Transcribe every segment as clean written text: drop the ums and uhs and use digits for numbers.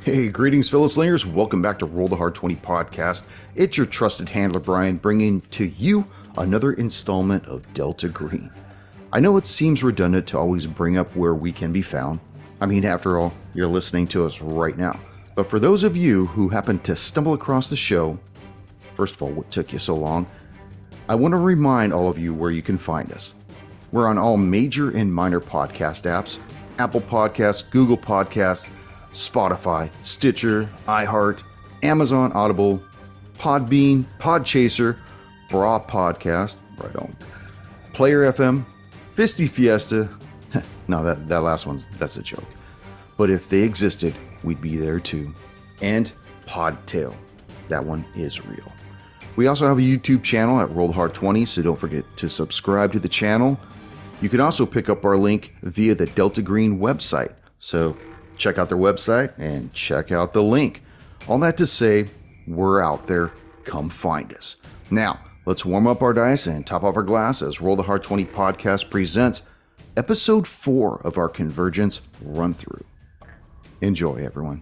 Hey, greetings, fellow slingers. Welcome back to Roll the Hard 20 podcast. It's your trusted handler, Brian, bringing to you another installment of Delta Green. I know it seems redundant to always bring up where we can be found. I mean, after all, you're listening to us right now. But for those of you who happen to stumble across the show, first of all, what took you so long? I want to remind all of you where you can find us. We're on all major and minor podcast apps: Apple Podcasts, Google Podcasts, Spotify, Stitcher, iHeart, Amazon Audible, Podbean, Podchaser, Bra Podcast, right on, Player FM, Fisty Fiesta. No, that last one's, that's a joke. But if they existed, we'd be there too. And Podtail. That one is real. We also have a YouTube channel at Roll the Hard 20, so don't forget to subscribe to the channel. You can also pick up our link via the Delta Green website. So check out their website and check out the link. All that to say, we're out there. Come find us. Now, let's warm up our dice and top off our glass as Roll the Hard 20 podcast presents episode 4 of our Convergence run through. Enjoy, everyone.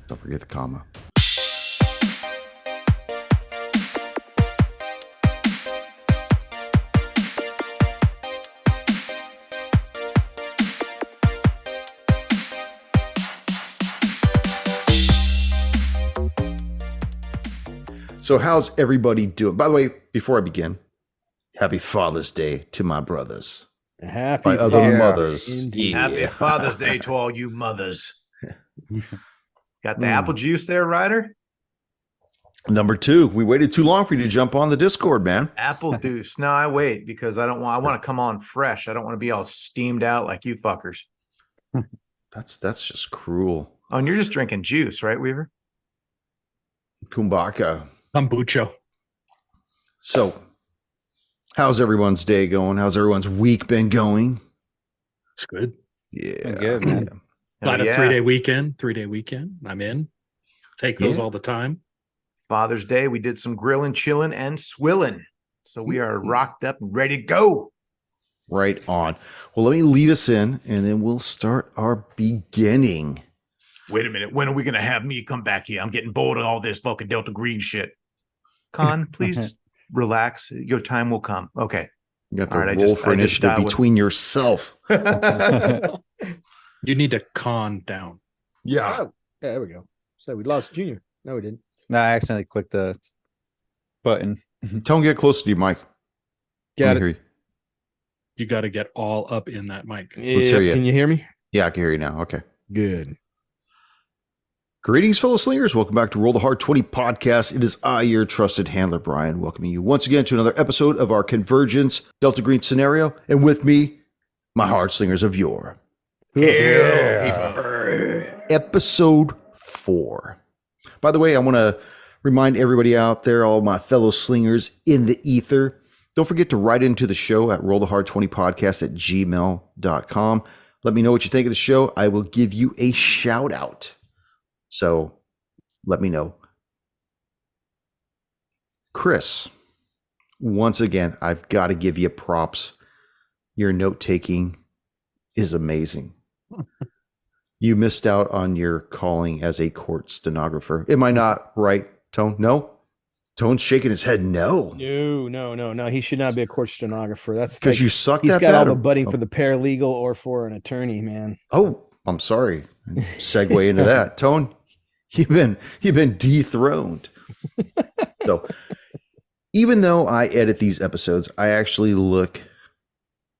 Don't forget the comma. So how's everybody doing? By the way, before I begin, happy Father's Day to my brothers. Happy My other mothers. Yeah. Happy Father's Day to all you mothers. Got the apple juice there, Ryder? Number 2, we waited too long for you to jump on the Discord, man. Apple juice. No, I wait because I want to come on fresh. I don't want to be all steamed out like you fuckers. That's just cruel. Oh, and you're just drinking juice, right, Weaver? Kumbaka. Kombucha. So, how's everyone's day going? How's everyone's week been going? It's good. Yeah. Good, man. Got a 3-day weekend. I'm in. Take those all the time. Father's Day, we did some grilling, chilling, and swilling. So we are rocked up and ready to go. Right on. Well, let me lead us in, and then we'll start our beginning. Wait a minute. When are we going to have me come back here? I'm getting bored of all this fucking Delta Green shit. Con, please relax. Your time will come. Okay. You got to All right, roll for initiative between yourself. You need to calm down. Yeah. Oh, yeah, there we go. So we lost Junior. No, we didn't. No, I accidentally clicked the button. Tone, get closer to you, Mike. Got it. You got to get all up in that mic. Let's hear you. Can you hear me? Yeah, I can hear you now. Okay. Good. Greetings, fellow slingers. Welcome back to Roll the Hard 20 podcast. It is I, your trusted handler, Brian, welcoming you once again to another episode of our Convergence Delta Green scenario. And with me, my hard slingers of yore. Episode 4. By the way, I want to remind everybody out there, all my fellow slingers in the ether, don't forget to write into the show at rollthehard20podcast@gmail.com. Let me know what you think of the show. I will give you a shout out. So let me know. Chris, once again, I've got to give you props. Your note taking is amazing. You missed out on your calling as a court stenographer. Am I not right, Tone? No? Tone's shaking his head no. No. He should not be a court stenographer. That's Because you suck he's that got all bad. the budding for the paralegal or for an attorney, man. Oh, I'm sorry. Segue into that. Tone, you've been dethroned. So even though I edit these episodes, I actually look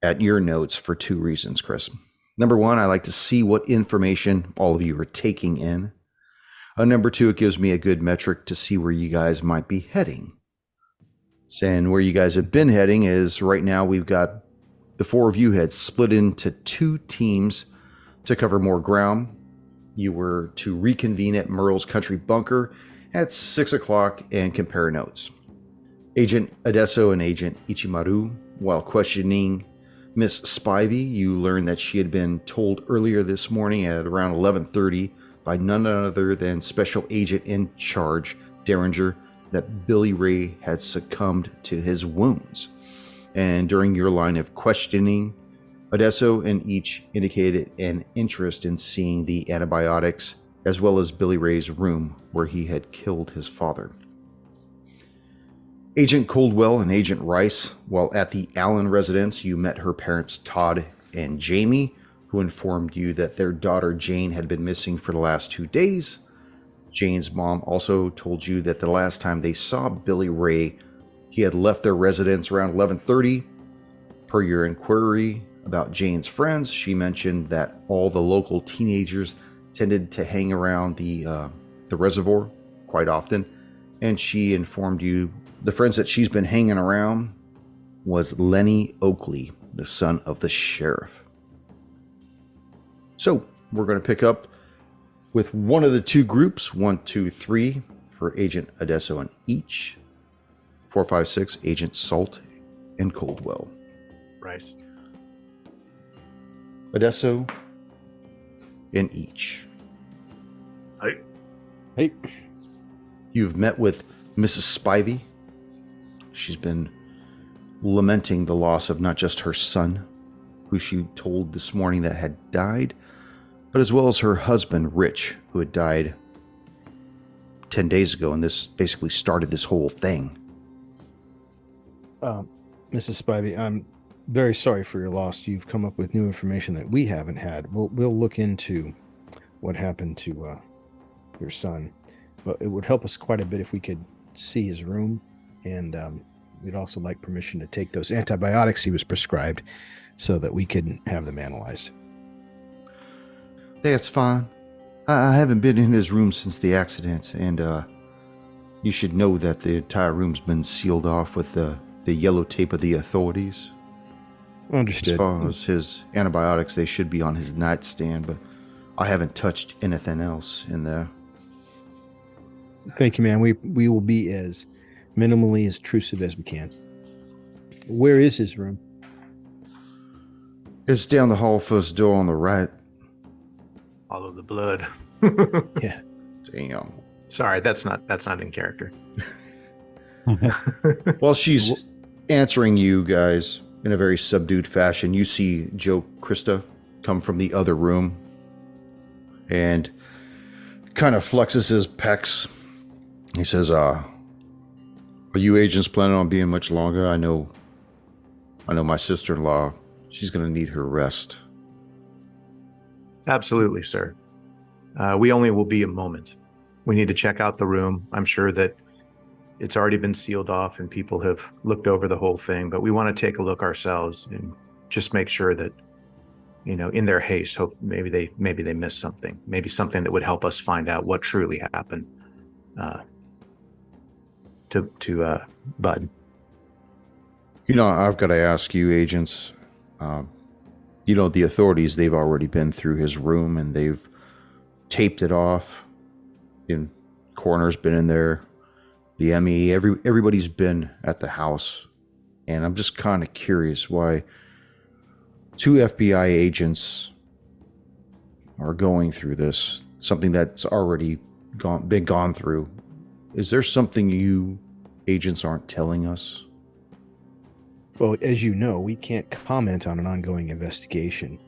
at your notes for 2 reasons, Chris. Number 1, I like to see what information all of you are taking in. Number 2, it gives me a good metric to see where you guys might be heading. And where you guys have been heading is right now we've got the 4 of you had split into 2 teams to cover more ground. You were to reconvene at Merle's Country Bunker at 6 o'clock and compare notes. Agent Adesso and Agent Ichimaru, while questioning Miss Spivey, you learned that she had been told earlier this morning at around 11:30 by none other than Special Agent in Charge, Derringer, that Billy Ray had succumbed to his wounds. And during your line of questioning, Adesso and each indicated an interest in seeing the antibiotics as well as Billy Ray's room where he had killed his father. Agent Coldwell and Agent Rice, while at the Allen residence, you met her parents Todd and Jamie, who informed you that their daughter Jane had been missing for the last 2 days. Jane's mom also told you that the last time they saw Billy Ray, he had left their residence around 11:30. Per your inquiry about Jane's friends, she mentioned that all the local teenagers tended to hang around the reservoir quite often, and she informed you the friends that she's been hanging around was Lenny Oakley, the son of the sheriff. So we're going to pick up with one of the two groups, 1, 2, 3 for Agent Adesso and each, 4, 5, 6 Agent Salt and Coldwell. Rice. Adesso in each. Hey, You've met with Mrs. Spivey. She's been lamenting the loss of not just her son, who she told this morning that had died, but as well as her husband, Rich, who had died 10 days ago, and this basically started this whole thing. Mrs. Spivey, I'm very sorry for your loss. You've come up with new information that we haven't had. We'll look into what happened to your son, but it would help us quite a bit if we could see his room, and we'd also like permission to take those antibiotics he was prescribed so that we could have them analyzed. That's fine. I haven't been in his room since the accident, and you should know that the entire room's been sealed off with the yellow tape of the authorities. Understood. As far as his antibiotics, they should be on his nightstand, but I haven't touched anything else in there. Thank you, man. We will be as minimally intrusive as we can. Where is his room? It's down the hall, first door on the right. Follow the blood. Yeah. Damn. Sorry, that's not in character. While she's answering you guys in a very subdued fashion, you see Joe Krista come from the other room and kind of flexes his pecs. He says, are you agents planning on being much longer? I know my sister-in-law, she's going to need her rest. Absolutely, sir. We only will be a moment. We need to check out the room. I'm sure that it's already been sealed off and people have looked over the whole thing, but we want to take a look ourselves and just make sure that, in their haste, hope maybe they missed something, maybe something that would help us find out what truly happened to Bud. I've got to ask you, agents, the authorities, they've already been through his room and they've taped it off. The coroner's been in there. The ME, everybody's been at the house. And I'm just kind of curious why 2 FBI agents are going through this, something that's already been gone through. Is there something you agents aren't telling us? Well, as you know, we can't comment on an ongoing investigation.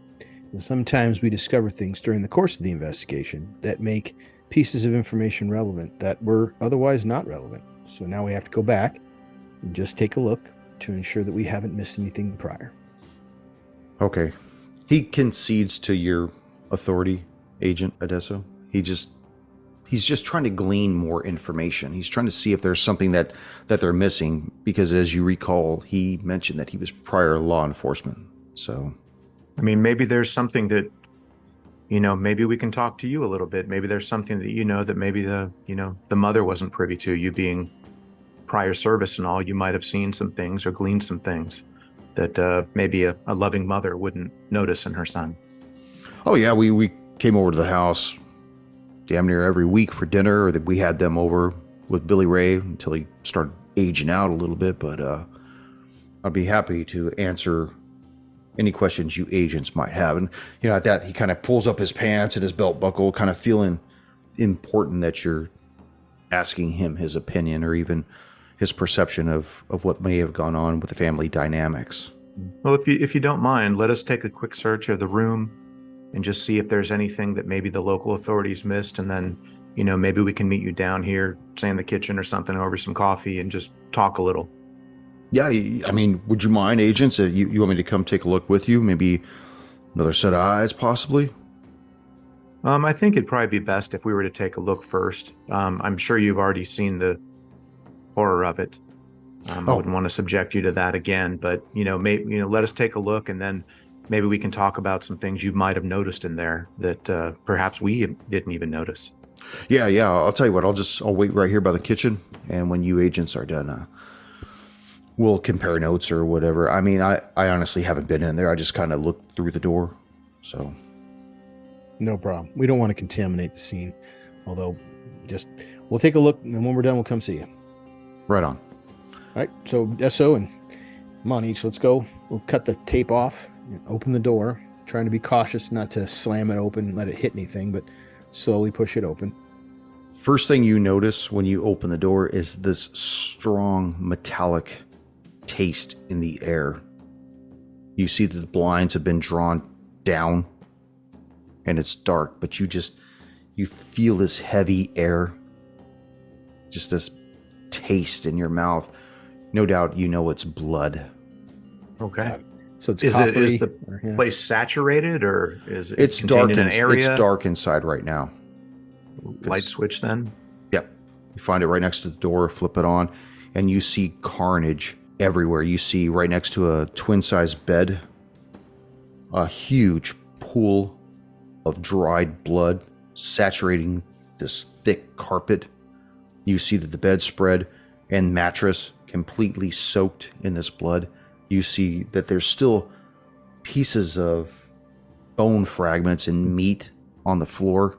And sometimes we discover things during the course of the investigation that make pieces of information relevant that were otherwise not relevant. So now we have to go back and just take a look to ensure that we haven't missed anything prior. Okay. He concedes to your authority, Agent Adesso. He's just trying to glean more information. He's trying to see if there's something that they're missing, because as you recall, he mentioned that he was prior law enforcement. So, I mean, maybe there's something that, maybe we can talk to you a little bit. Maybe there's something that that maybe the mother wasn't privy to. You being prior service and all, you might have seen some things or gleaned some things that maybe a loving mother wouldn't notice in her son. Oh yeah, we came over to the house damn near every week for dinner, or that we had them over with Billy Ray until he started aging out a little bit. But I'd be happy to answer any questions you agents might have. And at that, he kind of pulls up his pants and his belt buckle, kind of feeling important that you're asking him his opinion or even his perception of what may have gone on with the family dynamics. Well, if you don't mind, let us take a quick search of the room and just see if there's anything that maybe the local authorities missed. And then, maybe we can meet you down here, say in the kitchen or something, over some coffee and just talk a little. Yeah, I mean, would you mind, agents? You want me to come take a look with you? Maybe another set of eyes, possibly? I think it'd probably be best if we were to take a look first. I'm sure you've already seen the horror of it. I wouldn't want to subject you to that again, but maybe let us take a look, and then maybe we can talk about some things you might have noticed in there that perhaps we didn't even notice. Yeah. I'll tell you what. I'll wait right here by the kitchen, and when you agents are done, we'll compare notes or whatever. I mean, I honestly haven't been in there. I just kind of looked through the door, so. No problem. We don't want to contaminate the scene, although we'll take a look, and when we're done, we'll come see you. Right on. All right. So SO and come on, each. Let's go. We'll cut the tape off and open the door, trying to be cautious not to slam it open and let it hit anything, but slowly push it open. First thing you notice when you open the door is this strong metallic taste in the air. You see that the blinds have been drawn down and it's dark, but you feel this heavy air, just this taste in your mouth. No doubt it's blood. Okay. So it's is the yeah. place saturated, or is it It's contained dark. in an area? It's dark inside right now. Light switch then? Yep. You find it right next to the door, flip it on, and you see carnage everywhere. You see right next to a twin-sized bed, a huge pool of dried blood saturating this thick carpet. You see that the bedspread and mattress completely soaked in this blood. You see that there's still pieces of bone fragments and meat on the floor.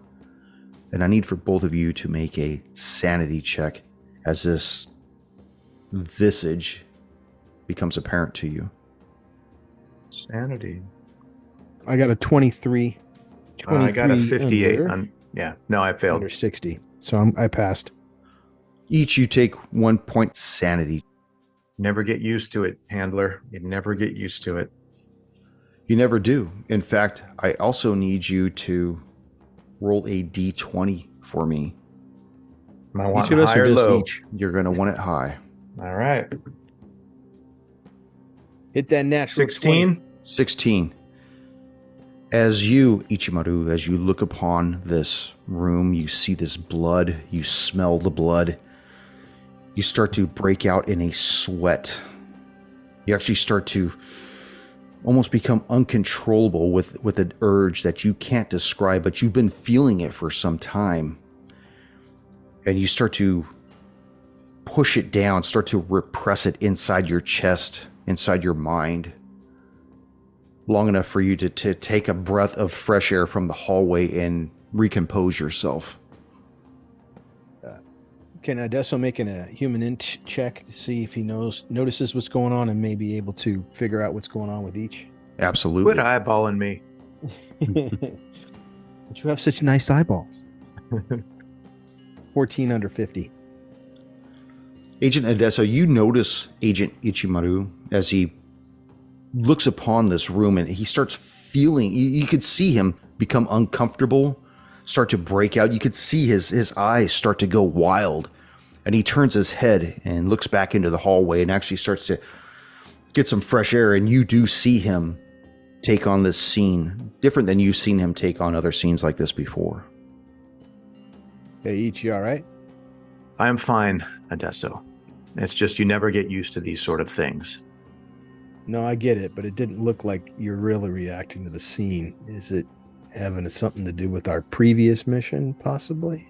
And I need for both of you to make a sanity check as this visage becomes apparent to you. Sanity. I got a 23. I got a 58. Under, No, I failed. under 60. So I passed. Each you take 1 point sanity. Never get used to it, handler. You never get used to it. You never do. In fact, I also need you to roll a d20 for me. Am I want Each of us high or or just low? each? You're going to want it high. All right. Hit that natural 16. 16. As you, Ichimaru, as you look upon this room, you see this blood, you smell the blood, you start to break out in a sweat. You actually start to almost become uncontrollable with an urge that you can't describe, but you've been feeling it for some time. And you start to push it down, start to repress it inside your chest, inside your mind, long enough for you to take a breath of fresh air from the hallway and recompose yourself. Can Adesso making a human int check to see if he notices what's going on and may be able to figure out what's going on with each? Absolutely. Quit eyeballing me. But you have such nice eyeballs. 14 under 50. Agent Adesso, you notice Agent Ichimaru as he looks upon this room and he starts feeling, you could see him become uncomfortable, start to break out. You could see his eyes start to go wild, and he turns his head and looks back into the hallway and actually starts to get some fresh air. And you do see him take on this scene different than you've seen him take on other scenes like this before. Hey, Ichi, all right? I am fine, Adesso. It's just you never get used to these sort of things. No, I get it, but it didn't look like you're really reacting to the scene. Is it having something to do with our previous mission, possibly?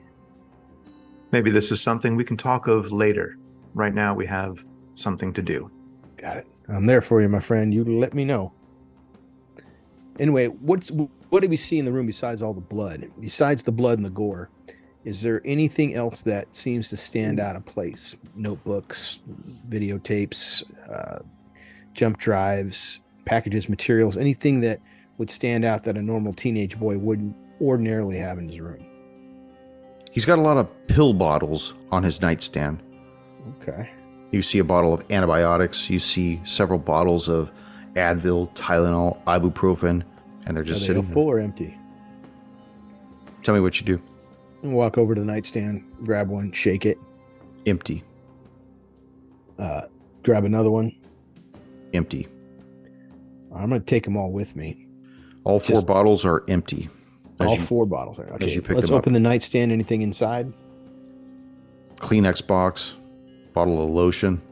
Maybe this is something we can talk of later. Right now, we have something to do. Got it. I'm there for you, my friend. You let me know. Anyway, what did we see in the room besides all the blood? Besides the blood and the gore, is there anything else that seems to stand out of place? Notebooks, videotapes, jump drives, packages, materials, anything that would stand out that a normal teenage boy wouldn't ordinarily have in his room? He's got a lot of pill bottles on his nightstand. Okay. You see a bottle of antibiotics. You see several bottles of Advil, Tylenol, ibuprofen, And they're Are just they sitting all there. full or empty? Tell me what you do. Walk over to the nightstand, grab one, shake it, Empty. grab another one. Empty. I'm going to take them all with me. All four Just- bottles are empty. All 4 bottles are. Okay, you pick let's them up. open the nightstand. Anything inside? Kleenex box, bottle of lotion,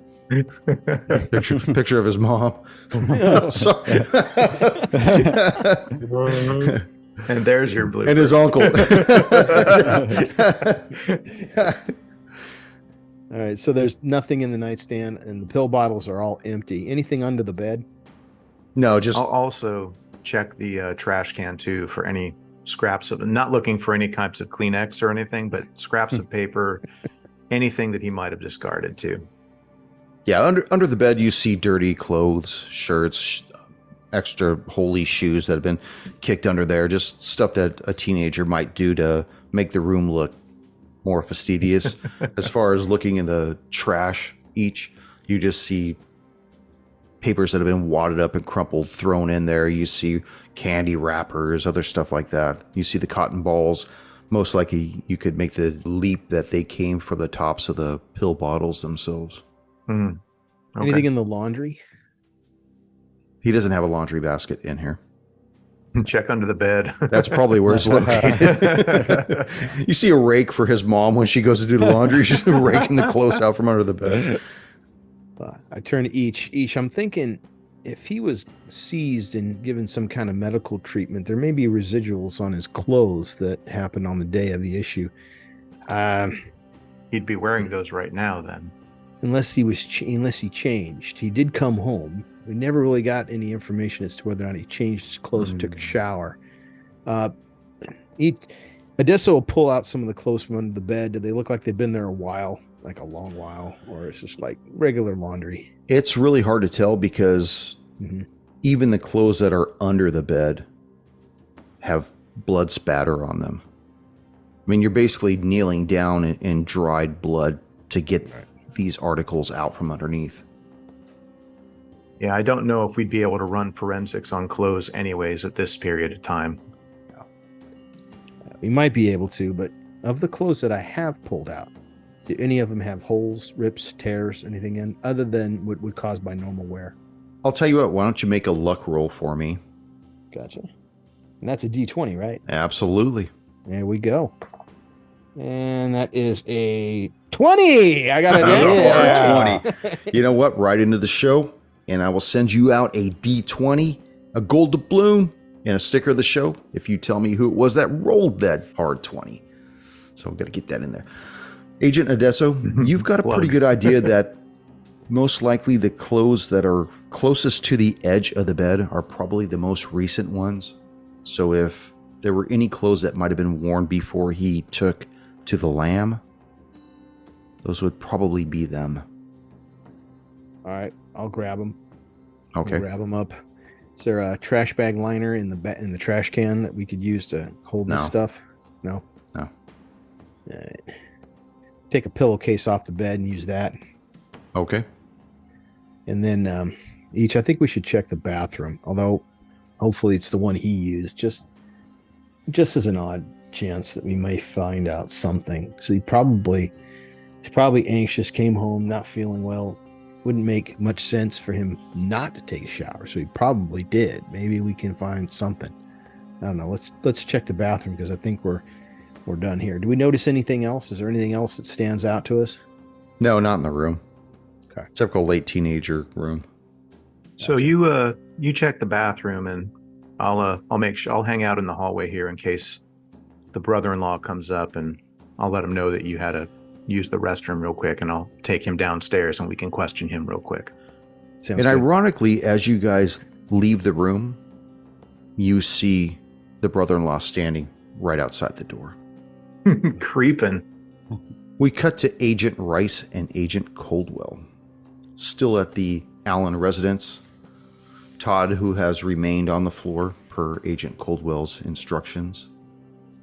picture of his mom. So- And there's your blue. and his uncle. All right, so there's nothing in the nightstand, and the pill bottles are all empty. Anything under the bed? No, just I'll also check the trash can too for any scraps of, not looking for any types of Kleenex or anything, but scraps of paper, anything that he might have discarded too. yeah. Under the bed, you see dirty clothes, shirts, extra holy shoes that have been kicked under there. Just stuff that a teenager might do to make the room look more fastidious. As far as looking in the trash, you just see papers that have been wadded up and crumpled thrown in there. You see candy wrappers, other stuff like that. You see the cotton balls. Most likely you could make the leap that they came from the tops of the pill bottles themselves. Mm. Okay. Anything in the laundry? He doesn't have a laundry basket in here. Check under the bed. That's probably where it's located. You see a rake for his mom when she goes to do the laundry. She's raking the clothes out from under the bed. I turn to each. I'm thinking if he was seized and given some kind of medical treatment, there may be residuals on his clothes that happened on the day of the issue. He'd be wearing those right now then. Unless he changed. He did come home. We never really got any information as to whether or not he changed his clothes or took a shower. Odessa will pull out some of the clothes from under the bed. Do they look like they've been there a while, like a long while, or it's just like regular laundry? It's really hard to tell because even the clothes that are under the bed have blood spatter on them. I mean, you're basically kneeling down in dried blood to get these articles out from underneath. Yeah, I don't know if we'd be able to run forensics on clothes anyways at this period of time. We might be able to, but of the clothes that I have pulled out, do any of them have holes, rips, tears, anything in, other than what would cause by normal wear? I'll tell you what, why don't you make a luck roll for me? Gotcha. And that's a D20, right? Absolutely. There we go. And that is a 20. I got it. A hard 20. You know what? Right into the show, and I will send you out a D20, a gold doubloon, and a sticker of the show if you tell me who it was that rolled that hard 20. So I'm going to get that in there. Agent Odesso, you've got a pretty good idea that most likely the clothes that are closest to the edge of the bed are probably the most recent ones. So if there were any clothes that might have been worn before he took to the lamb, those would probably be them. All right, I'll grab them. Okay. Grab them up. Is there a trash bag liner in the trash can that we could use to hold this No. stuff? No. No. All right. Take a pillowcase off the bed and use that. Okay. And then I think we should check the bathroom. Although, hopefully, it's the one he used. Just as an odd chance that we may find out something. So he's probably anxious. Came home not feeling well. Wouldn't make much sense for him not to take a shower. So he probably did. Maybe we can find something. I don't know. Let's check the bathroom because I think we're done here. Do we notice anything else? Is there anything else that stands out to us? No, not in the room. Okay. Typical late teenager room. So you check the bathroom, and I'll make sure I'll hang out in the hallway here in case the brother-in-law comes up, and I'll let him know that you had to use the restroom real quick, and I'll take him downstairs and we can question him real quick. Sounds And good. ironically, as you guys leave the room, you see the brother-in-law standing right outside the door. Creeping. We cut to Agent Rice and Agent Coldwell, still at the Allen residence. Todd, who has remained on the floor per Agent Coldwell's instructions,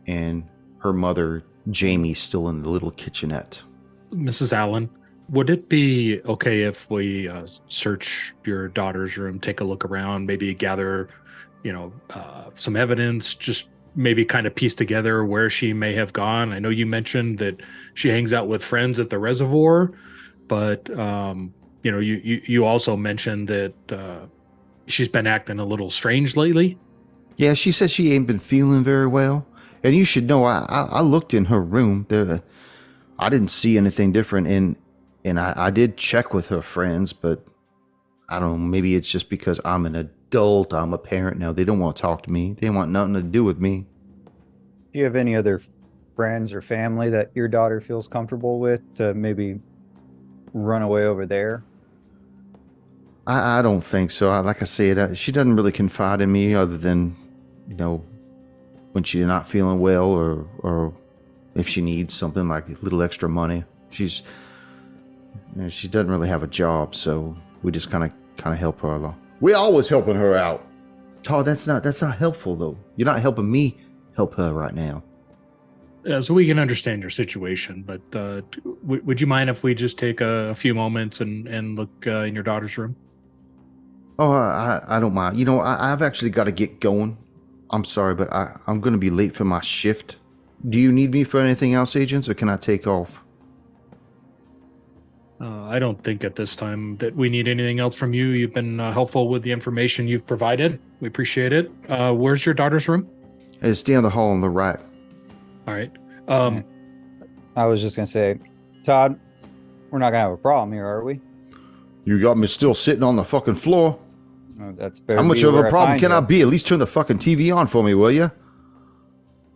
and her mother, Jamie, still in the little kitchenette. Mrs. Allen, would it be okay if we search your daughter's room, take a look around, maybe gather some evidence, just maybe kind of piece together where she may have gone. I know you mentioned that she hangs out with friends at the reservoir, but you also mentioned that she's been acting a little strange lately. Yeah, she says she ain't been feeling very well. And you should know, I looked in her room. I didn't see anything different. And I did check with her friends, but I don't know, maybe it's just because I'm an adult. I'm a parent now. They don't want to talk to me. They want nothing to do with me. Do you have any other friends or family that your daughter feels comfortable with to maybe run away over there? I don't think so. Like I said, she doesn't really confide in me other than, when she's not feeling well or if she needs something like a little extra money. She doesn't really have a job, so we just kind of help her along. We're always helping her out. Todd, that's not helpful though. You're not helping me help her right now. So we can understand your situation, but would you mind if we just take a few moments and look in your daughter's room? Oh, I don't mind. I've actually got to get going. I'm sorry, but I'm going to be late for my shift. Do you need me for anything else, agents, or can I take off? I don't think at this time that we need anything else from you. You've been helpful with the information you've provided. We appreciate it. Where's your daughter's room? It's down the hall on the right. All right. I was just going to say, Todd, we're not going to have a problem here, are we? You got me still sitting on the fucking floor. Oh, that's better. How much of a problem can I be? At least turn the fucking TV on for me, will you?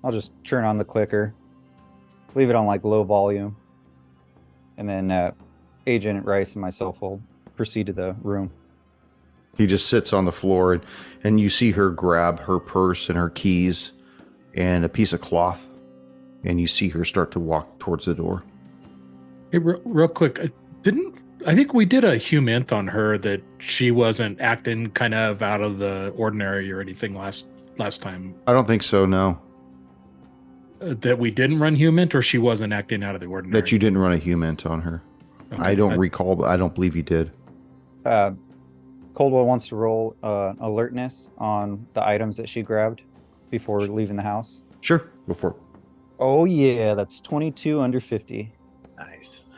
I'll just turn on the clicker, leave it on like low volume, and then Agent Rice and myself will proceed to the room. He just sits on the floor, and you see her grab her purse and her keys and a piece of cloth, and you see her start to walk towards the door. Hey, real quick, I think we did a humint on her that she wasn't acting kind of out of the ordinary or anything last time. I don't think so, no. That we didn't run humint, or she wasn't acting out of the ordinary? That you didn't run a humint on her. Okay. I don't recall, but I don't believe you did. Coldwell wants to roll alertness on the items that she grabbed before leaving the house. Sure, before. Oh yeah, that's 22 under 50. Nice.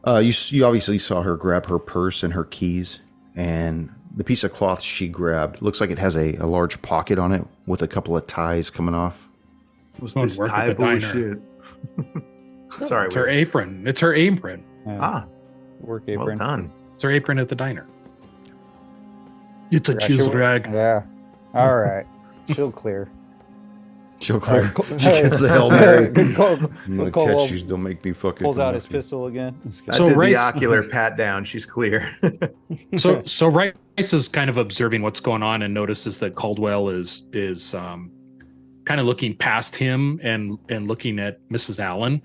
You obviously saw her grab her purse and her keys, and the piece of cloth she grabbed looks like it has a large pocket on it with a couple of ties coming off. Was this tie bullshit? Sorry, it's her apron. It's her apron. Work apron. Well done. It's her apron at the diner. It's a cheese rag. Yeah. All right. She'll clear. She'll clear. She gets the Hail Mary. Good call. I'm gonna catch you. Don't make me fucking. Pulls out his pistol again. I did the ocular pat down. She's clear. So Rice is kind of observing what's going on and notices that Caldwell is kind of looking past him and looking at Mrs. Allen.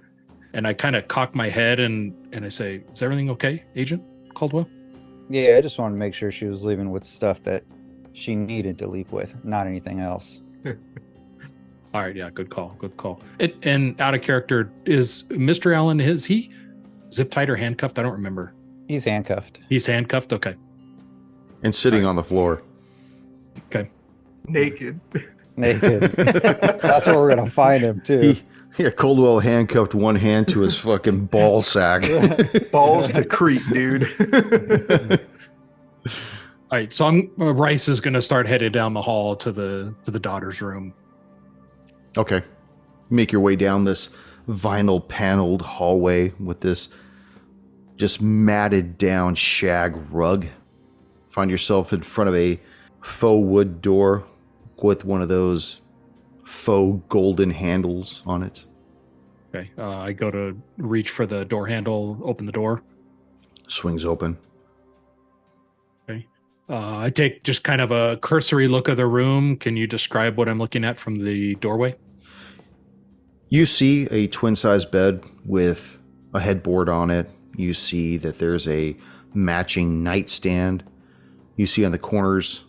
And I kind of cock my head and I say, "Is everything okay, Agent Caldwell?" Yeah, I just wanted to make sure she was leaving with stuff that she needed to leave with, not anything else. All right, yeah, good call. And out of character, is Mr. Allen, is he zip tied or handcuffed? I don't remember. He's handcuffed. He's handcuffed? Okay. And sitting on the floor. Okay. Naked. That's where we're going to find him, too. Coldwell handcuffed one hand to his fucking ball sack. Balls to Crete, dude. All right, so Rice is going to start headed down the hall to the daughter's room. Okay. Make your way down this vinyl paneled hallway with this just matted down shag rug. Find yourself in front of a faux wood door with one of those faux golden handles on it. Okay. I go to reach for the door handle, open the door. Swings open. Okay. I take just kind of a cursory look of the room. Can you describe what I'm looking at from the doorway? You see a twin-size bed with a headboard on it. You see that there's a matching nightstand. You see on the corners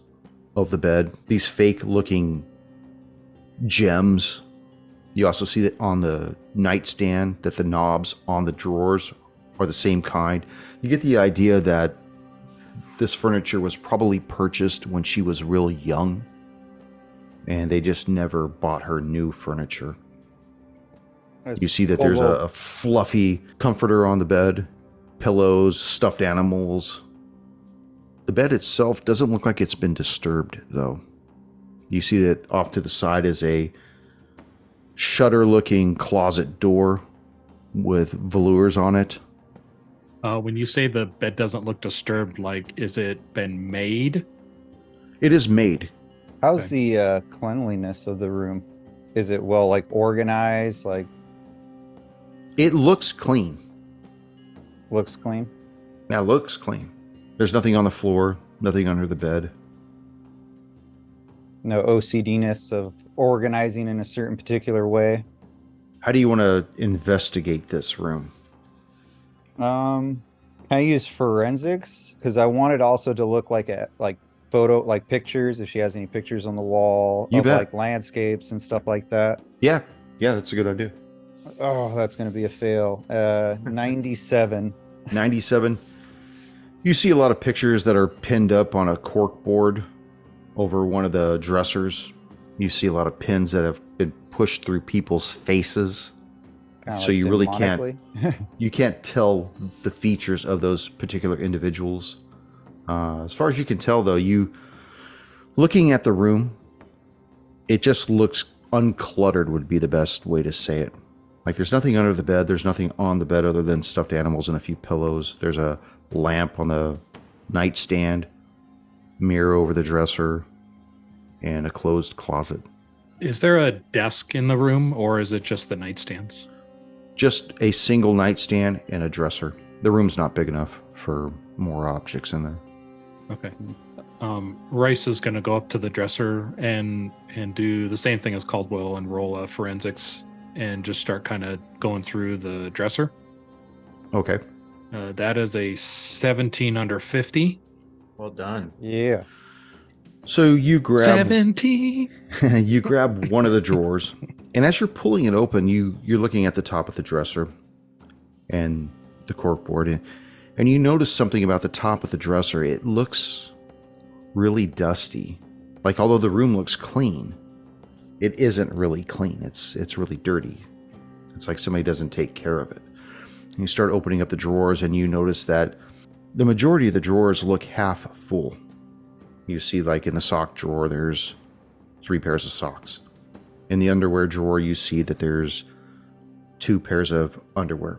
of the bed these fake-looking gems. You also see that on the nightstand that the knobs on the drawers are the same kind. You get the idea that this furniture was probably purchased when she was real young and they just never bought her new furniture. That's- You see that oh, there's well, a fluffy comforter on the bed, pillows, stuffed animals. The bed itself doesn't look like it's been disturbed, though. You see that off to the side is a shutter-looking closet door with velours on it. When you say the bed doesn't look disturbed, like, is it been made? It is made. How's the cleanliness of the room? Is it well like organized? Like It looks clean. looks clean? Now, looks clean. There's nothing on the floor, nothing under the bed. No OCD-ness of organizing in a certain particular way. How do you want to investigate this room? Can I use forensics? Because I wanted also to look like photo, like pictures, if she has any pictures on the wall You of bet. like landscapes and stuff like that. Yeah, that's a good idea. Oh, that's going to be a fail. 97. 97. You see a lot of pictures that are pinned up on a cork board over one of the dressers. You see a lot of pins that have been pushed through people's faces. Kinda So like you really can't- demonically. You can't tell the features of those particular individuals. As far as you can tell, though, looking at the room, it just looks uncluttered would be the best way to say it. Like, there's nothing under the bed. There's nothing on the bed other than stuffed animals and a few pillows. There's a lamp on the nightstand, mirror over the dresser, and a closed closet. Is there a desk in the room, or is it just the nightstands? Just a single nightstand and a dresser. The room's not big enough for more objects in there. Okay. Rice is going to go up to the dresser and do the same thing as Caldwell and roll a forensics and just start kind of going through the dresser. Okay. That is a 17 under 50. Well done. Yeah. So you grab 17. you grab one of the drawers, and as you're pulling it open, you're looking at the top of the dresser and the corkboard, and you notice something about the top of the dresser. It looks really dusty. Like, although the room looks clean, it isn't really clean. It's really dirty. It's like somebody doesn't take care of it. And you start opening up the drawers, and you notice that the majority of the drawers look half full. You see, like, in the sock drawer, there's 3 pairs of socks. In the underwear drawer, you see that there's 2 pairs of underwear.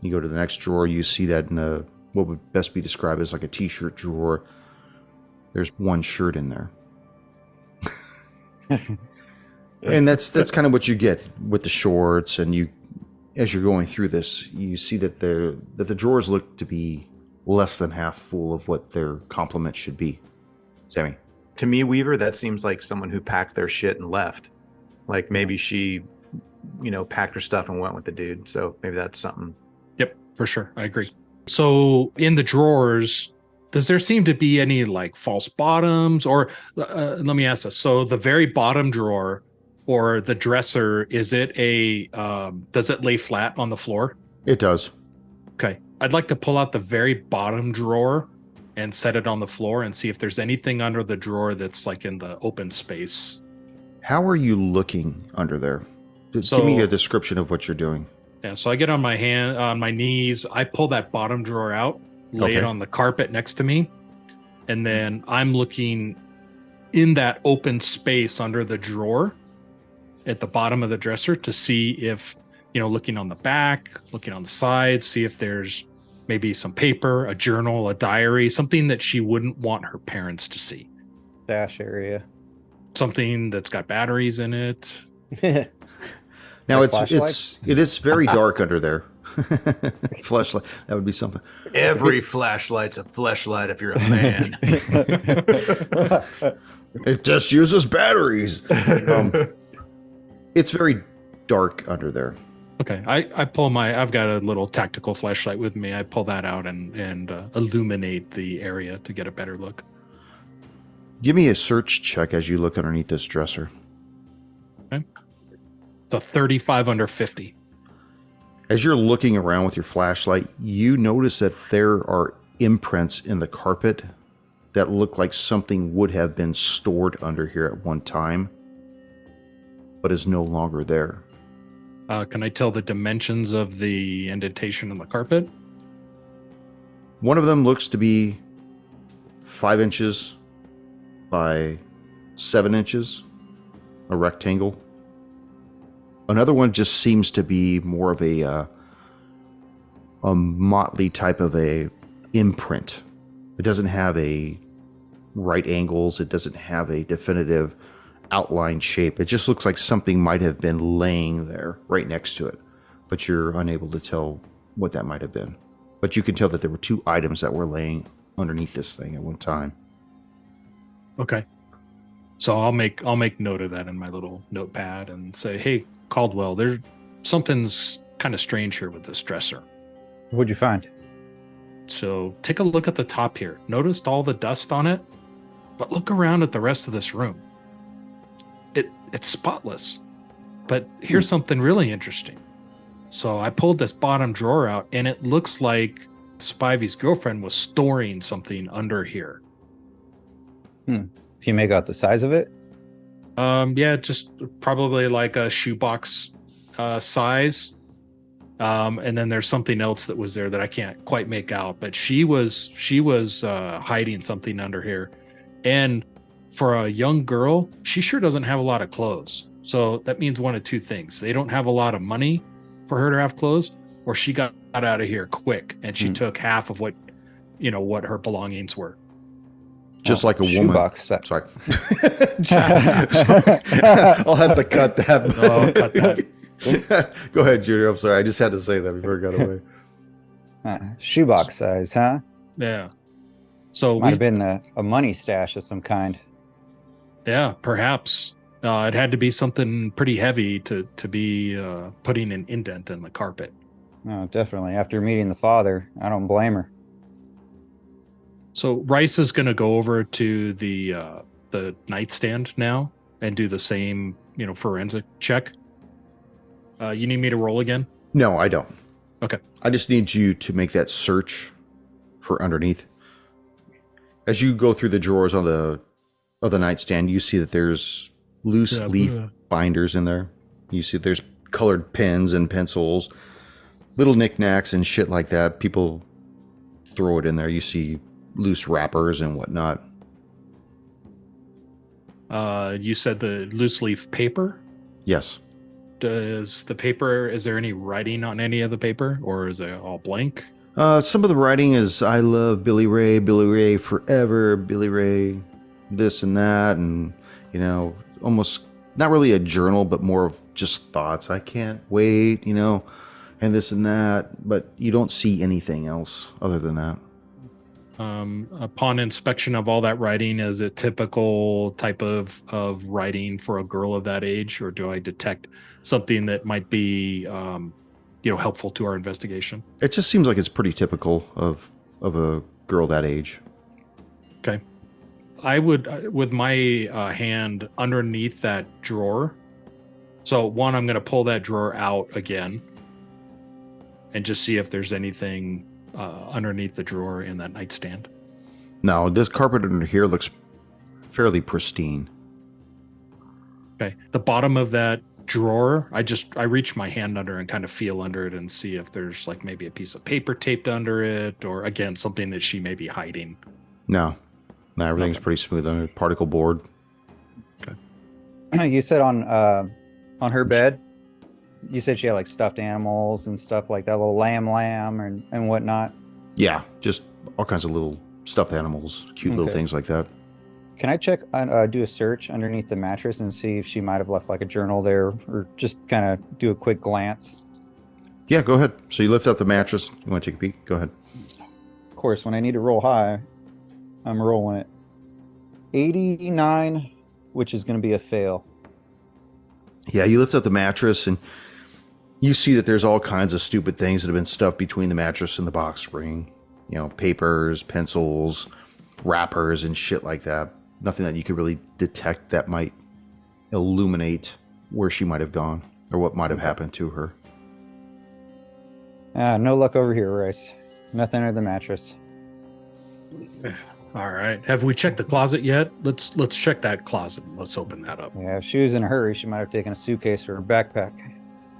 You go to the next drawer, you see that in the what would best be described as like a t-shirt drawer, there's 1 shirt in there. And that's kind of what you get with the shorts. And you, as you're going through this, you see that the drawers look to be less than half full of what their complement should be. Sammy. To me, Weaver, that seems like someone who packed their shit and left. Like maybe she, packed her stuff and went with the dude. So maybe that's something. Yep, for sure. I agree. So in the drawers, does there seem to be any like false bottoms? Or let me ask this. So the very bottom drawer or the dresser, is it does it lay flat on the floor? It does. Okay. I'd like to pull out the very bottom drawer and set it on the floor and see if there's anything under the drawer that's like in the open space. How are you looking under there? Just So- give me a description of what you're doing. Yeah, so I get on my knees, I pull that bottom drawer out, lay it Okay. on the carpet next to me, and then I'm looking in that open space under the drawer at the bottom of the dresser to see if, looking on the back, looking on the sides, see if there's maybe some paper, a journal, a diary, something that she wouldn't want her parents to see. Dash area. Something that's got batteries in it. Now Like it is very dark under there. Flashlight, that would be something. Every flashlight's a fleshlight if you're a man. It just uses batteries. It's very dark under there. Okay, I pull I've got a little tactical flashlight with me. I pull that out and illuminate the area to get a better look. Give me a search check as you look underneath this dresser. It's a 35 under 50. As you're looking around with your flashlight, you notice that there are imprints in the carpet that looked like something would have been stored under here at one time, but is no longer there. Can I tell the dimensions of the indentation in the carpet? One of them looks to be 5 inches by 7 inches, a rectangle. Another one just seems to be more of a motley type of a imprint. It doesn't have a right angles. It doesn't have a definitive outline shape. It just looks like something might have been laying there right next to it, but you're unable to tell what that might have been. But you can tell that there were 2 items that were laying underneath this thing at one time. Okay. So I'll make note of that in my little notepad and say, hey, Caldwell, there's something's kind of strange here with this dresser. What'd you find? So take a look at the top here. Noticed all the dust on it, but look around at the rest of this room. It's spotless. But here's something really interesting. So I pulled this bottom drawer out, and it looks like Spivey's girlfriend was storing something under here. Can you make out the size of it? Yeah, just probably like a shoebox size. And then there's something else that was there that I can't quite make out, but she was hiding something under here. And for a young girl, she sure doesn't have a lot of clothes. So that means one of 2 things. They don't have a lot of money for her to have clothes, or she got out of here quick and she took half of what her belongings were. Just like a woman. Shoebox set. Sorry. I'll have to cut that. Oh, cut that. Go ahead, Junior. I'm sorry. I just had to say that before it got away. Shoebox size, huh? Yeah. So Might have been a money stash of some kind. Yeah, perhaps. It had to be something pretty heavy to be putting an indent in the carpet. No, definitely. After meeting the father, I don't blame her. So Rice is going to go over to the nightstand now and do the same, forensic check. You need me to roll again? No, I don't. Okay. I just need you to make that search for underneath. As you go through the drawers on the nightstand, you see that there's loose leaf binders in there. You see there's colored pens and pencils, little knickknacks and shit like that. People throw it in there. You see loose wrappers and whatnot. You said the loose leaf paper? Yes. Is there any writing on any of the paper, or is it all blank? Some of the writing is I love Billy Ray forever, Billy Ray this and that, and almost not really a journal, but more of just thoughts. I can't wait, and this and that, but you don't see anything else other than that. Upon inspection of all that writing, is it typical type of writing for a girl of that age, or do I detect something that might be helpful to our investigation? It just seems like it's pretty typical of a girl that age. Okay. I would, with my hand underneath that drawer. So one, I'm going to pull that drawer out again and just see if there's anything underneath the drawer in that nightstand. No, this carpet under here looks fairly pristine. Okay. The bottom of that drawer, I reach my hand under and kind of feel under it and see if there's like maybe a piece of paper taped under it, or again, something that she may be hiding. No, everything's pretty smooth under it. Particle board. Okay. You said on her bed, you said she had like stuffed animals and stuff like that, little lamb and whatnot. Yeah, just all kinds of little stuffed animals, cute little things like that. Can I check, do a search underneath the mattress and see if she might have left like a journal there, or just kind of do a quick glance? Yeah, go ahead. So you lift up the mattress. You want to take a peek? Go ahead. Of course, when I need to roll high, I'm rolling it. 89, which is going to be a fail. Yeah, you lift up the mattress and you see that there's all kinds of stupid things that have been stuffed between the mattress and the box spring. Papers, pencils, wrappers, and shit like that. Nothing that you could really detect that might illuminate where she might have gone or what might have happened to her. No luck over here, Rice. Nothing under the mattress. All right. Have we checked the closet yet? Let's check that closet. Let's open that up. Yeah, if she was in a hurry, she might have taken a suitcase or a backpack.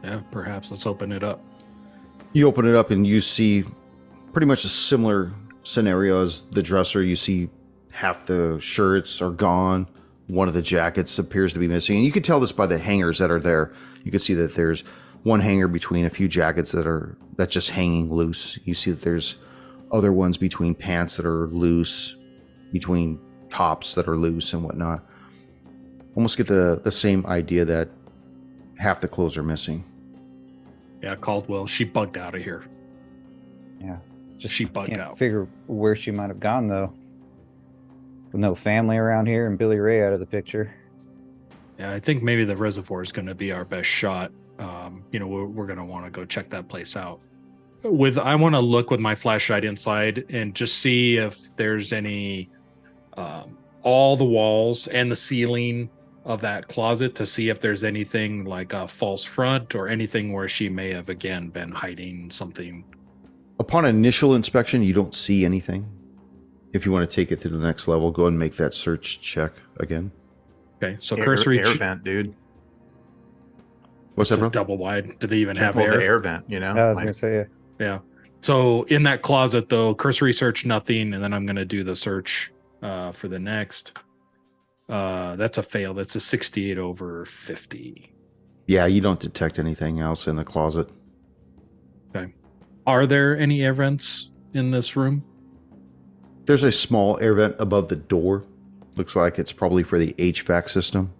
Yeah, perhaps. Let's open it up. You open it up and you see pretty much a similar scenario as the dresser. You see half the shirts are gone. One of the jackets appears to be missing. And you can tell this by the hangers that are there. You can see that there's one hanger between a few jackets that's just hanging loose. You see that there's other ones between pants that are loose, between tops that are loose and whatnot. Almost get the same idea that half the clothes are missing. Yeah, Caldwell, she bugged out of here. Yeah, just She bugged can't out. figure where she might have gone though. With no family around here and Billy Ray out of the picture. Yeah, I think maybe the reservoir is going to be our best shot. We're going to want to go check that place out. I want to look with my flashlight inside and just see if there's any, all the walls and the ceiling of that closet to see if there's anything like a false front or anything where she may have again been hiding something. Upon initial inspection, you don't see anything. If you want to take it to the next level, go ahead and make that search check again. Okay, so Air cursory vent, dude. What's that, a bro? double wide. Do they even have Well, air? the air vent, you know? I was Like, gonna say, Yeah. So in that closet, though, cursory search, nothing. And then I'm going to do the search for the next. That's a fail. That's a 68 over 50. Yeah, you don't detect anything else in the closet. Okay. Are there any air vents in this room? There's a small air vent above the door. Looks like it's probably for the HVAC system.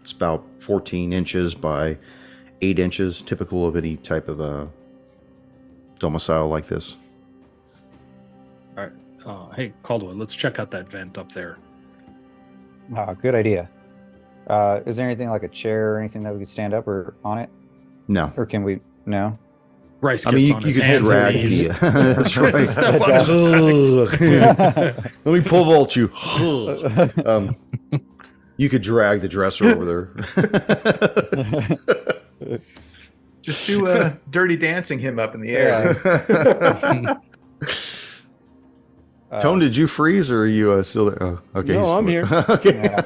It's about 14 inches by 8 inches, typical of any type of a domicile like this. All right. Hey, Caldwell, let's check out that vent up there. good idea. Is there anything like a chair or anything that we could stand up or on it? No. Or can we? No. Rice I gets mean, on you his could hands and drag knees. the... That's right. Step on his- Let me pole vault you. You could drag the dresser over there. just do dirty dancing him up in the air. Tone, did you freeze or are you still there? Oh, okay. No, he's I'm still here. Okay. Yeah.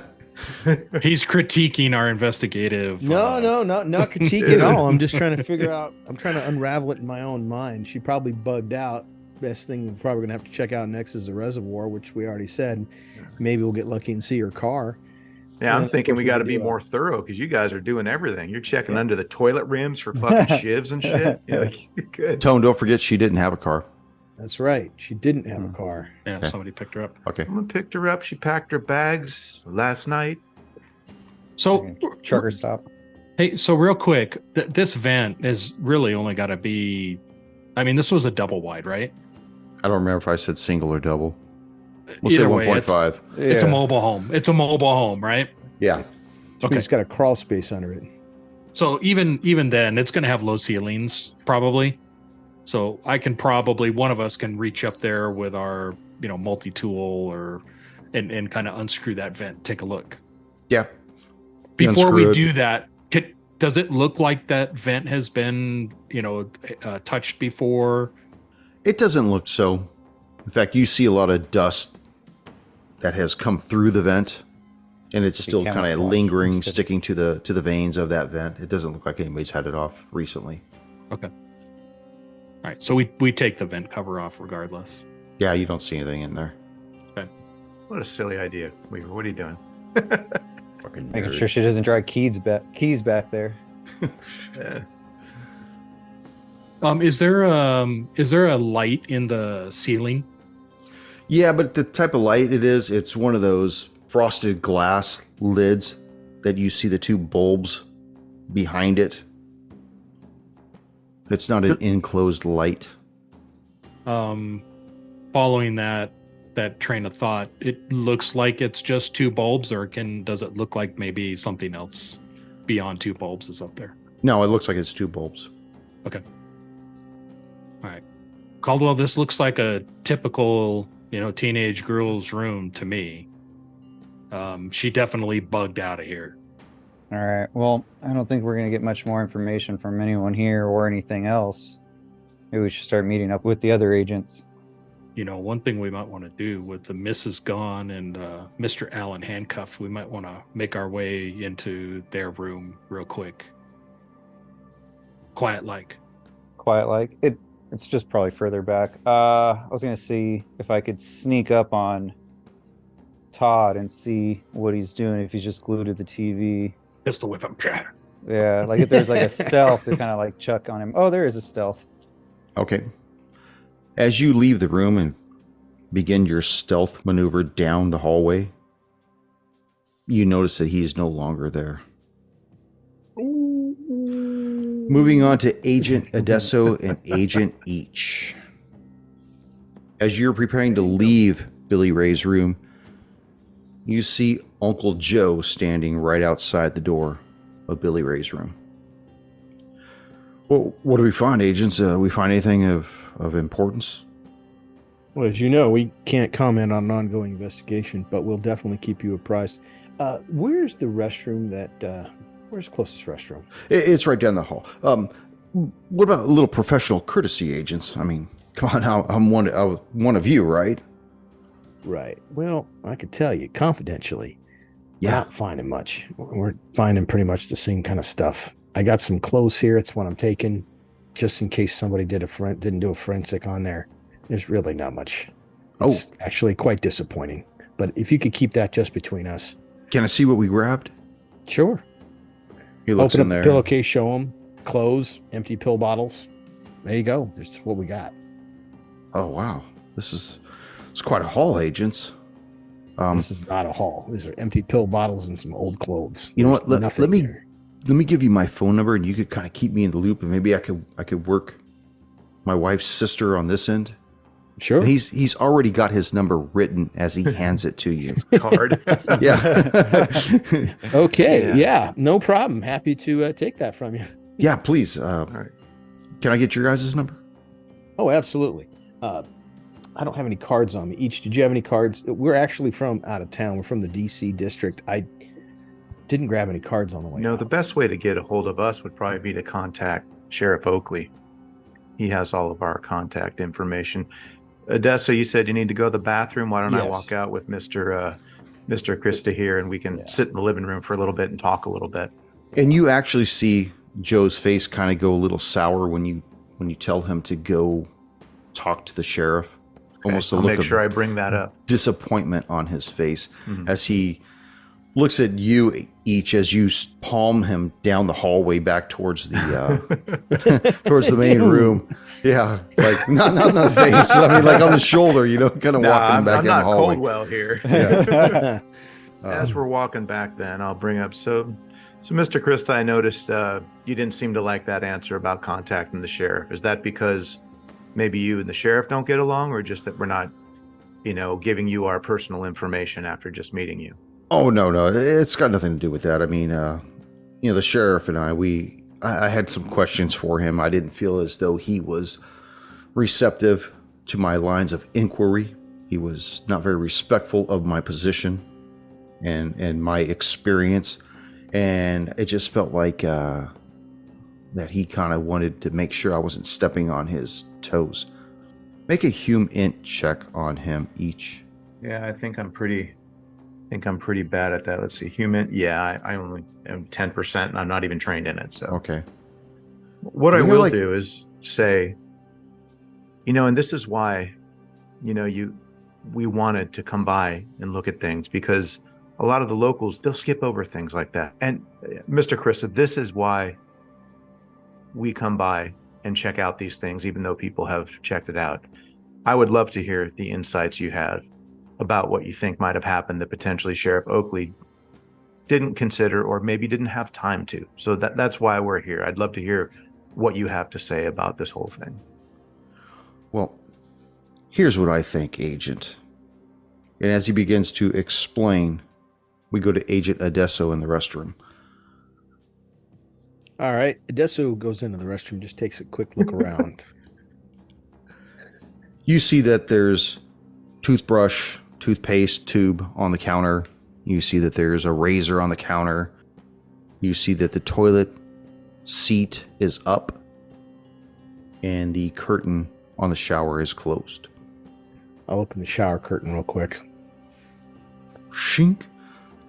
He's critiquing our investigative. No, not critique at all. I'm just trying to figure out. I'm trying to unravel it in my own mind. She probably bugged out. Best thing we're probably gonna have to check out next is the reservoir, which we already said. Maybe we'll get lucky and see her car. Yeah, I'm Yeah, thinking we we got to can be do that. more thorough because you guys are doing everything. You're checking under the toilet rims for fucking shivs and shit. You're like, good. Tone, don't forget she didn't have a car. That's right. She didn't have a car. Yeah, Okay. somebody picked her up. Okay. Someone picked her up. She packed her bags last night. So, Trucker stop. hey, so real quick, this vent is really only got to be. I mean, this was a double wide, right? I don't remember if I said single or double. We'll Either say way, 1.5. It's a mobile home. It's a mobile home, right? Yeah. Okay. It's got a crawl space under it. So even then, it's going to have low ceilings probably. So I can probably one of us can reach up there with our multi-tool and kind of unscrew that vent. Take a look. Yeah. Before we Unscrew it. do that, does it look like that vent has been touched before? It doesn't look so. In fact, you see a lot of dust that has come through the vent, and it's still kind of camouflage lingering, instead of- sticking to the veins of that vent. It doesn't look like anybody's had it off recently. Okay. All right. So we take the vent cover off regardless. Yeah, you don't see anything in there. What a silly idea, Weaver. What are you doing? Fucking Making nerd. sure she doesn't drag keys back there. Yeah. Is there a light in the ceiling? Yeah, but the type of light it is, it's one of those frosted glass lids that you see the two bulbs behind it. It's not an enclosed light. Following that train of thought, it looks like it's just two bulbs, or does it look like maybe something else beyond two bulbs is up there? No, it looks like it's two bulbs. Okay. All right. Caldwell, this looks like a typical, teenage girl's room to me. She definitely bugged out of here. All right. Well, I don't think we're going to get much more information from anyone here or anything else. Maybe we should start meeting up with the other agents. one thing we might want to do with the missus gone and Mr. Allen handcuffed, we might want to make our way into their room real quick. Quiet like. It's just probably further back. I was gonna see if I could sneak up on Todd and see what he's doing, if he's just glued to the TV. Pistol whip him. Yeah, like if there's like a stealth to kind of like chuck on him. Oh, there is a stealth. Okay. As you leave the room and begin your stealth maneuver down the hallway, you notice that he is no longer there. Moving on to Agent Adesso and Agent Each. As you're preparing to leave Billy Ray's room, you see Uncle Joe standing right outside the door of Billy Ray's room. Well, what do we find, agents? We find anything of importance? Well, as you know, we can't comment on an ongoing investigation, but we'll definitely keep you apprised. Where's the restroom where's the closest restroom? It's right down the hall. What about a little professional courtesy, agents? I mean, come on, I'm one of you, right? Right. Well, I could tell you confidentially. Yeah. Not finding much. We're finding pretty much the same kind of stuff. I got some clothes here. It's what I'm taking, just in case somebody didn't do a forensic on there. There's really not much. It's actually quite disappointing. But if you could keep that just between us. Can I see what we grabbed? Sure. He looks Open in up there. the pillowcase, show them clothes, empty pill bottles. There you go. There's what we got. Oh wow, it's quite a haul, agents. This is not a haul. These are empty pill bottles and some old clothes. You know what? There's Let nothing me here. let me give you my phone number, and you could kind of keep me in the loop, and maybe I could work my wife's sister on this end. Sure. And he's already got his number written as he hands it to you. Card. Yeah. Okay. Yeah. No problem. Happy to take that from you. Yeah, please. All right. Can I get your guys' number? Oh, absolutely. I don't have any cards on me. Each, did you have any cards? We're actually from out of town. We're from the DC district. I didn't grab any cards on the way. No, out. the best way to get a hold of us would probably be to contact Sheriff Oakley. He has all of our contact information. Odessa, you said you need to go to the bathroom. Why don't I Yes. walk out with Mr. Krista here, and we can sit in the living room for a little bit and talk a little bit. And you actually see Joe's face kind of go a little sour when you tell him to go talk to the sheriff. Okay, Almost a I'll look make of sure I bring that up. disappointment on his face Mhm. as he looks at you each as you palm him down the hallway back towards the towards the main room. Yeah, like not in the face, but I mean like on the shoulder, kind of walking I'm, back I'm down not the hallway. Coldwell here. Yeah. As we're walking back, then I'll bring up. So Mr. Krista, I noticed you didn't seem to like that answer about contacting the sheriff. Is that because maybe you and the sheriff don't get along, or just that we're not, giving you our personal information after just meeting you? Oh no, it's got nothing to do with that. I mean, the sheriff and I had some questions for him. I didn't feel as though he was receptive to my lines of inquiry. He was not very respectful of my position and my experience, and it just felt like that he kind of wanted to make sure I wasn't stepping on his toes. Make a human int check on him each. Yeah, I think I'm pretty bad at that. Let's see, human. Yeah, I only am 10%, and I'm not even trained in it. So Okay. what I You're will like- do is say, and this is why, we wanted to come by and look at things, because a lot of the locals, they'll skip over things like that. And Mr. Krista, this is why we come by and check out these things, even though people have checked it out. I would love to hear the insights you have about what you think might have happened that potentially Sheriff Oakley didn't consider, or maybe didn't have time to. So that's why we're here. I'd love to hear what you have to say about this whole thing. Well, here's what I think, Agent. And as he begins to explain, we go to Agent Adesso in the restroom. All right. Adesso goes into the restroom, just takes a quick look around. You see that there's toothbrush, toothpaste tube on the counter. You see that there's a razor on the counter. You see that the toilet seat is up and the curtain on the shower is closed. I'll open the shower curtain real quick. Shink.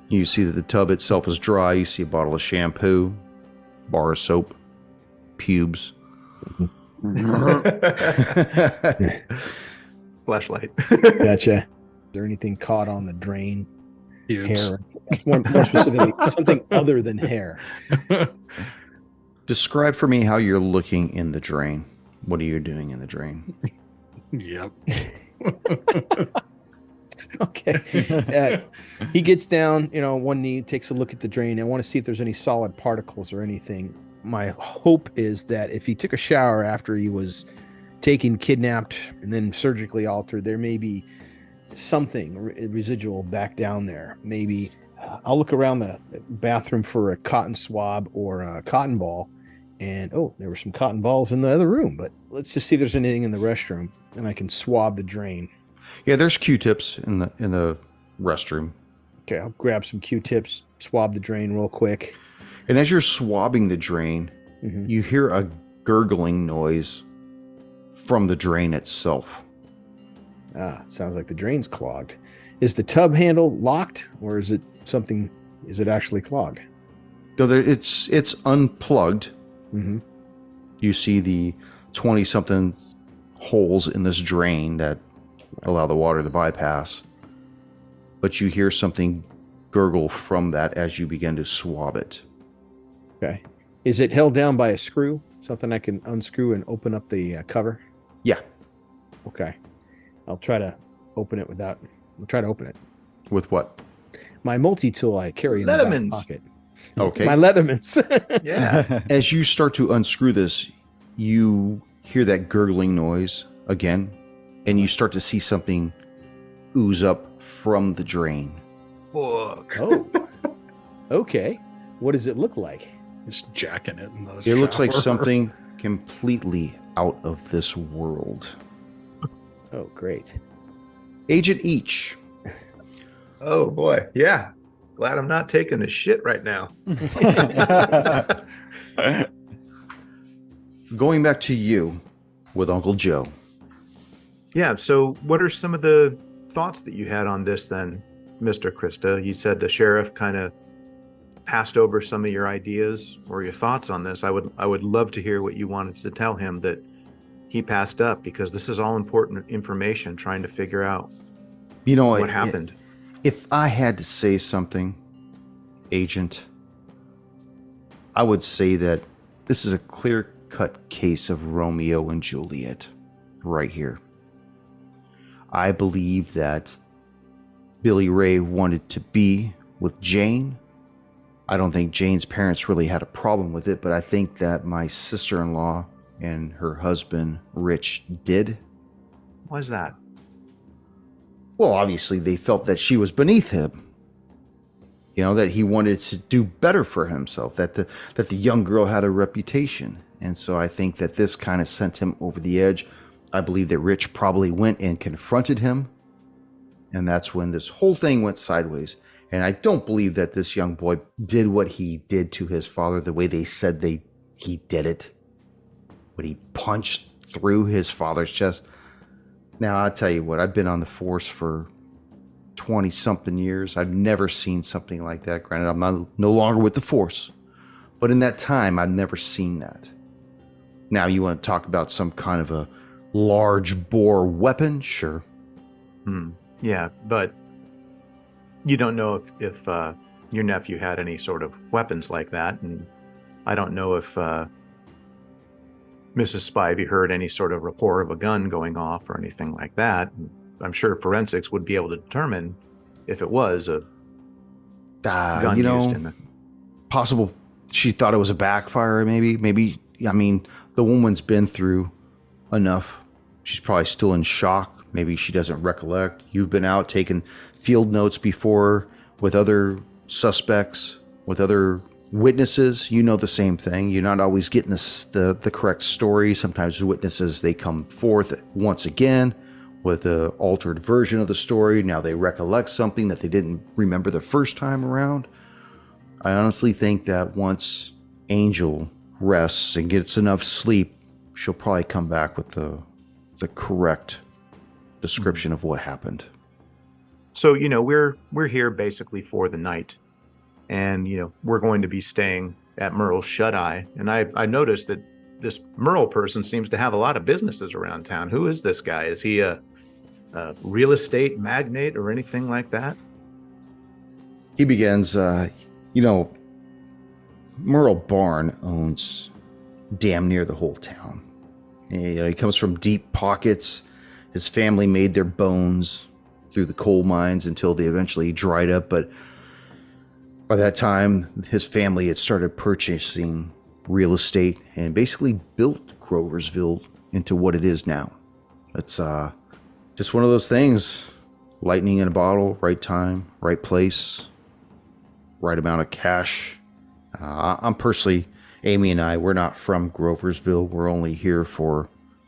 You see that the tub itself is dry. You see a bottle of shampoo, bar of soap, pubes. Flashlight. Gotcha. Is there anything caught on the drain? Pubes. Hair. More specifically, something other than hair. Describe for me how you're looking in the drain. What are you doing in the drain? Yep. Okay. He gets down, one knee, takes a look at the drain. I want to see if there's any solid particles or anything. My hope is that if he took a shower after he was taken, kidnapped, and then surgically altered, there may be something residual back down there. Maybe I'll look around the bathroom for a cotton swab or a cotton ball. And there were some cotton balls in the other room, but let's just see if there's anything in the restroom, and I can swab the drain. Yeah, there's Q-tips in the restroom. Okay, I'll grab some Q-tips, swab the drain real quick. And as you're swabbing the drain, you hear a gurgling noise from the drain itself. Sounds like the drain's clogged. Is the tub handle locked, or is it actually clogged? Though it's unplugged. You see the 20-something holes in this drain that allow the water to bypass. But you hear something gurgle from that as you begin to swab it. Okay. Is it held down by a screw? Something I can unscrew and open up the cover? Yeah. Okay. I'll try to open it With what? My multi-tool I carry in the back Leathermans. pocket. Okay. My Leathermans. Yeah. As you start to unscrew this, you hear that gurgling noise again, and you start to see something ooze up from the drain. Fuck. Oh. Okay. What does it look like? Just jacking it in the It looks like shower. something completely out of this world. Oh, great. Agent Each. Oh boy. Yeah. Glad I'm not taking a shit right now. Going back to you with Uncle Joe. Yeah. So, what are some of the thoughts that you had on this then, Mr. Krista? You said the sheriff kind of passed over some of your ideas or your thoughts on this. I would love to hear what you wanted to tell him that he passed up, because this is all important information, trying to figure out what happened. If I had to say something, Agent, I would say that this is a clear-cut case of Romeo and Juliet right here. I believe that Billy Ray wanted to be with Jane. I don't think Jane's parents really had a problem with it, but I think that my sister-in-law and her husband, Rich, did. Why is that? Well, obviously they felt that she was beneath him. That he wanted to do better for himself, that the young girl had a reputation. And so I think that this kind of sent him over the edge. I believe that Rich probably went and confronted him. And that's when this whole thing went sideways. And I don't believe that this young boy did what he did to his father the way they said he did it. When he punched through his father's chest. Now, I'll tell you what, I've been on the force for 20-something years. I've never seen something like that. Granted, I'm no longer with the force. But in that time, I've never seen that. Now, you want to talk about some kind of a large bore weapon? Sure. Yeah, but you don't know if your nephew had any sort of weapons like that. And I don't know if Mrs. Spivey heard any sort of report of a gun going off or anything like that. I'm sure forensics would be able to determine if it was a gun used in the... Possible she thought it was a backfire, maybe. I mean, the woman's been through enough. She's probably still in shock. Maybe she doesn't recollect. You've been out taking field notes before with other suspects, with other witnesses. You know the same thing. You're not always getting the correct story. Sometimes witnesses, they come forth once again with an altered version of the story. Now they recollect something that they didn't remember the first time around. I honestly think that once Angel rests and gets enough sleep, she'll probably come back with the correct description of what happened. So, we're here basically for the night. And, we're going to be staying at Merle's Shut Eye. And I noticed that this Merle person seems to have a lot of businesses around town. Who is this guy? Is he a real estate magnate or anything like that? He begins, Merle Barn owns damn near the whole town. He comes from deep pockets. His family made their bones through the coal mines until they eventually dried up. But by that time, his family had started purchasing real estate and basically built Groversville into what it is now. It's just one of those things. Lightning in a bottle, right time, right place, right amount of cash. I'm personally, Amy and I, we're not from Groversville. We're only here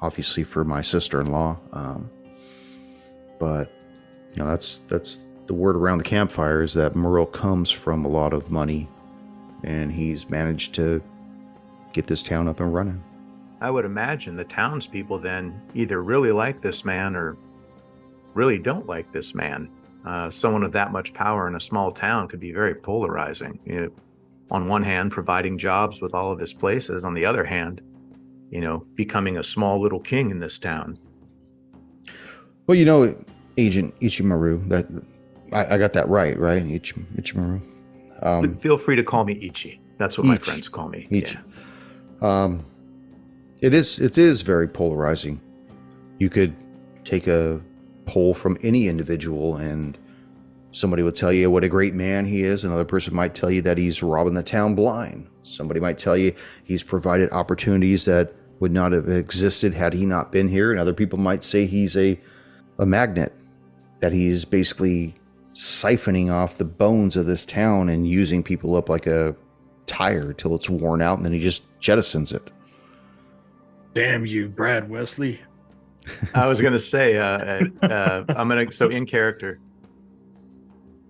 obviously for my sister-in-law. But that's the word around the campfire is that Merle comes from a lot of money, and he's managed to get this town up and running. I would imagine the townspeople then either really like this man or really don't like this man. Someone with that much power in a small town could be very polarizing. On one hand, providing jobs with all of his places. On the other hand, becoming a small little king in this town. Well, Agent Ichimaru, that I got that right? Ichimaru. Feel free to call me Ichi. That's what my friends call me. Ichi. Yeah. It is very polarizing. You could take a poll from any individual and somebody would tell you what a great man he is. Another person might tell you that he's robbing the town blind. Somebody might tell you he's provided opportunities that would not have existed had he not been here. And other people might say he's a magnet, that he's basically siphoning off the bones of this town and using people up like a tire till it's worn out, and then he just jettisons it. Damn you, Brad Wesley. I was going to say, so in character,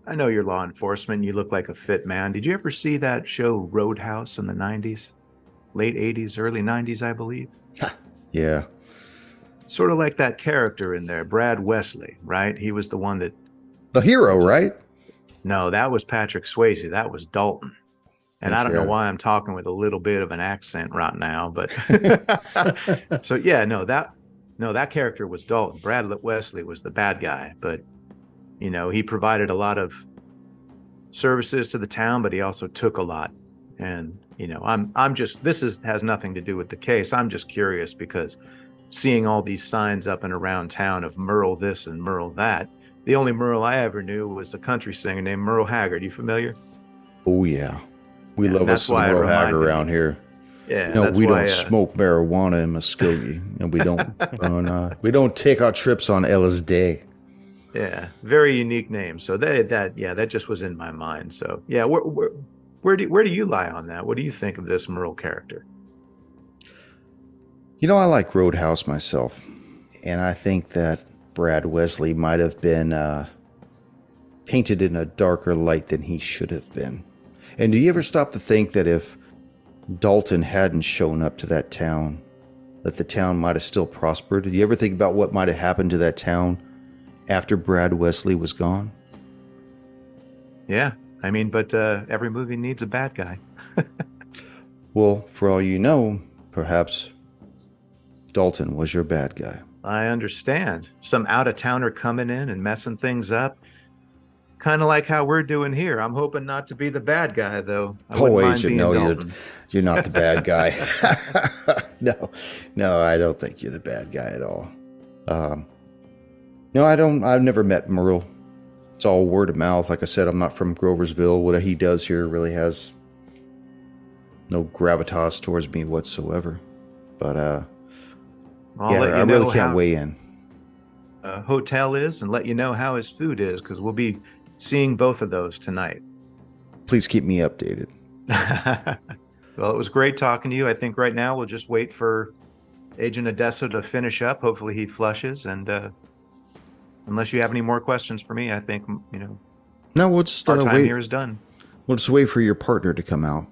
I know you're law enforcement. You look like a fit man. Did you ever see that show Roadhouse in the 90s? Late 80s, early 90s, I believe? Yeah. Sort of like that character in there, Brad Wesley, right? He was the one that... The hero, right? No, that was Patrick Swayze. That was Dalton. And I don't know why I'm talking with a little bit of an accent right now, but... So yeah, that character was Dalton. Brad Wesley was the bad guy, but he provided a lot of services to the town, but he also took a lot. And I'm just, has nothing to do with the case. I'm just curious because seeing all these signs up and around town of Merle this and Merle that, the only Merle I ever knew was a country singer named Merle Haggard. You familiar? Oh yeah, we love us some Merle Haggard around here. Yeah, we don't smoke marijuana in Muskogee, and we don't take our trips on LSD. Yeah, very unique name. So that just was in my mind. So yeah, where do you lie on that? What do you think of this Merle character? I like Roadhouse myself, and I think that Brad Wesley might have been painted in a darker light than he should have been. And do you ever stop to think that if Dalton hadn't shown up to that town, that the town might have still prospered? Did you ever think about what might have happened to that town after Brad Wesley was gone? Yeah, but every movie needs a bad guy. Well, for all you know, perhaps Dalton was your bad guy. I understand. Some out-of-towner coming in and messing things up. Kind of like how we're doing here. I'm hoping not to be the bad guy, though. Agent, no, you're not the bad guy. No, I don't think you're the bad guy at all. No, I don't. I've never met Merle. It's all word of mouth. Like I said, I'm not from Groversville. What he does here really has no gravitas towards me whatsoever. But I really can't weigh in. Hotel is, and let you know how his food is, because we'll be seeing both of those tonight. Please keep me updated. Well, it was great talking to you. I think right now we'll just wait for Agent Odessa to finish up. Hopefully he flushes, and unless you have any more questions for me, I think no, we'll just our time wait. Here is done. We'll just wait for your partner to come out.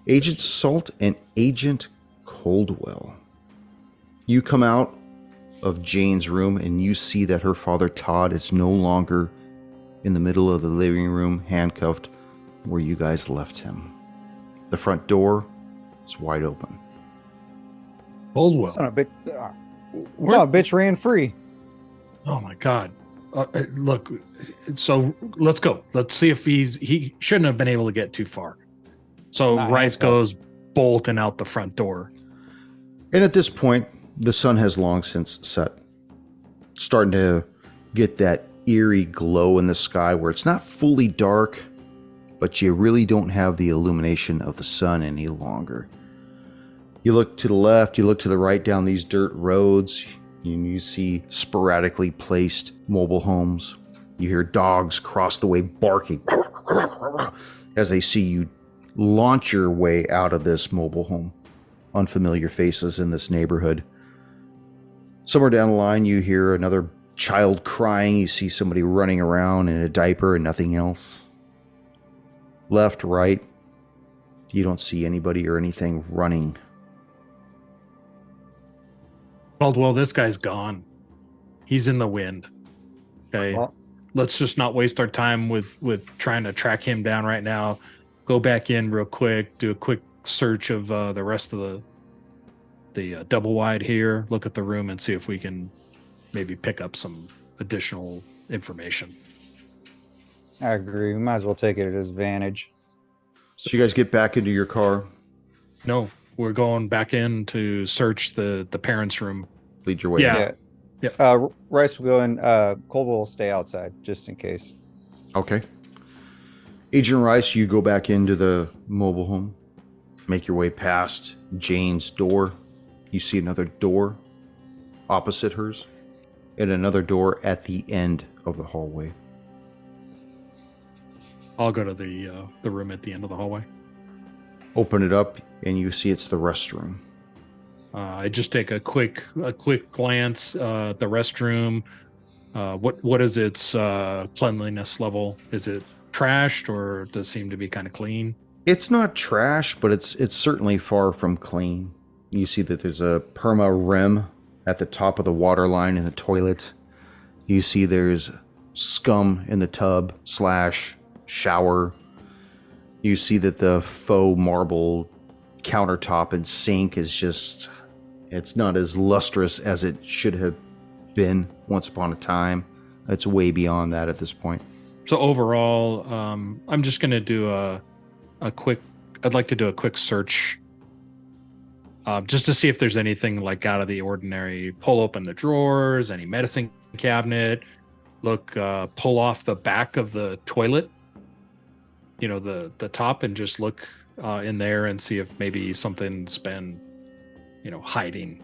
Agent Salt and Agent Coldwell. You come out of Jane's room, and you see that her father, Todd, is no longer in the middle of the living room, handcuffed where you guys left him. The front door is wide open. Caldwell. Son of a bitch. No, bitch ran free. Oh my God. Look, so let's go. Let's see if he shouldn't have been able to get too far. So Not Rice handcuffed. goes bolting out the front door. And at this point, the sun has long since set. Starting to get that eerie glow in the sky where it's not fully dark, but you really don't have the illumination of the sun any longer. You look to the left, you look to the right down these dirt roads, and you see sporadically placed mobile homes. You hear dogs cross the way barking as they see you launch your way out of this mobile home. Unfamiliar faces in this neighborhood. Somewhere down the line, you hear another child crying. You see somebody running around in a diaper and nothing else. Left, right, you don't see anybody or anything running. Caldwell, this guy's gone. He's in the wind. Okay. Well- Let's just not waste our time with trying to track him down right now. Go back in real quick, do a quick search of the rest of the double wide here, look at the room and see if we can maybe pick up some additional information. I agree. We might as well take it at his advantage. So you guys get back into your car, No, we're going back in to search the parents' room. lead your way Yeah. out. Rice will go in. Colville will stay outside just in case. Okay. Agent Rice, you go back into the mobile home, make your way past Jane's door. You see another door opposite hers, and another door at the end of the hallway. I'll go to the room at the end of the hallway. Open it up, and you see it's the restroom. I just take a quick glance. The restroom. What is its cleanliness level? Is it trashed or does it seem to be kind of clean? It's not trash, but it's certainly far from clean. You see that there's a perma rim at the top of the water line in the toilet. You see there's scum in the tub / shower. You see that the faux marble countertop and sink is just, it's not as lustrous as it should have been once upon a time. It's way beyond that at this point. So overall, I'm just going to do I'd like to do a quick search just to see if there's anything like out of the ordinary. Pull open the drawers, any medicine cabinet, pull off the back of the toilet, the top, and just look in there and see if maybe something's been, hiding.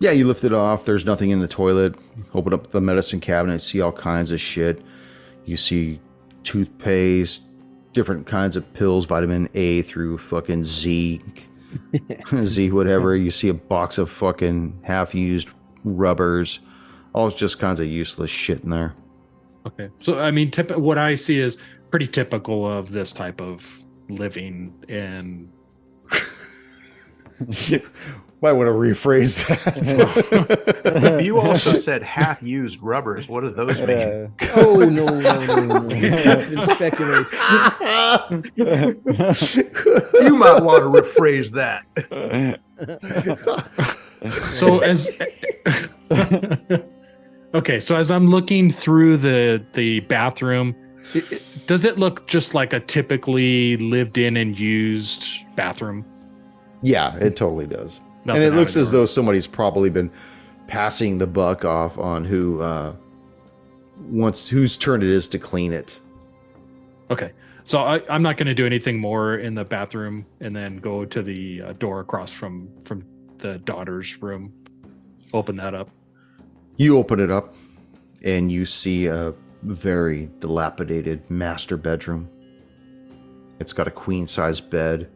Yeah, you lift it off. There's nothing in the toilet. Open up the medicine cabinet, see all kinds of shit. You see toothpaste, different kinds of pills, vitamin A through fucking Z, Z whatever. You see a box of fucking half-used rubbers. All just kinds of useless shit in there. Okay. So, I mean, what I see is pretty typical of this type of living in... Might want to rephrase that. You also said half-used rubbers. What do those mean? Oh, no. Speculate. You might want to rephrase that. So as I'm looking through the bathroom, does it look just like a typically lived in and used bathroom? Yeah, it totally does. Nothing and it looks out of as the though somebody's probably been passing the buck off on whose turn it is to clean it. Okay. So I'm not going to do anything more in the bathroom and then go to the door across from the daughter's room. Open that up. You open it up and you see a very dilapidated master bedroom. It's got a queen-size bed.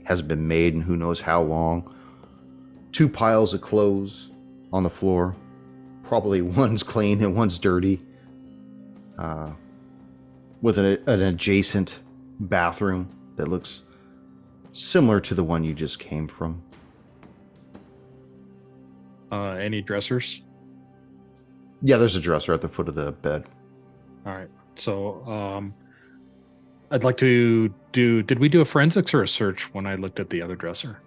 Hasn't been made in who knows how long. 2 piles of clothes on the floor. Probably one's clean and one's dirty. With an adjacent bathroom that looks similar to the one you just came from. Any dressers? Yeah, there's a dresser at the foot of the bed. All right. So I'd like to did we do a forensics or a search when I looked at the other dresser?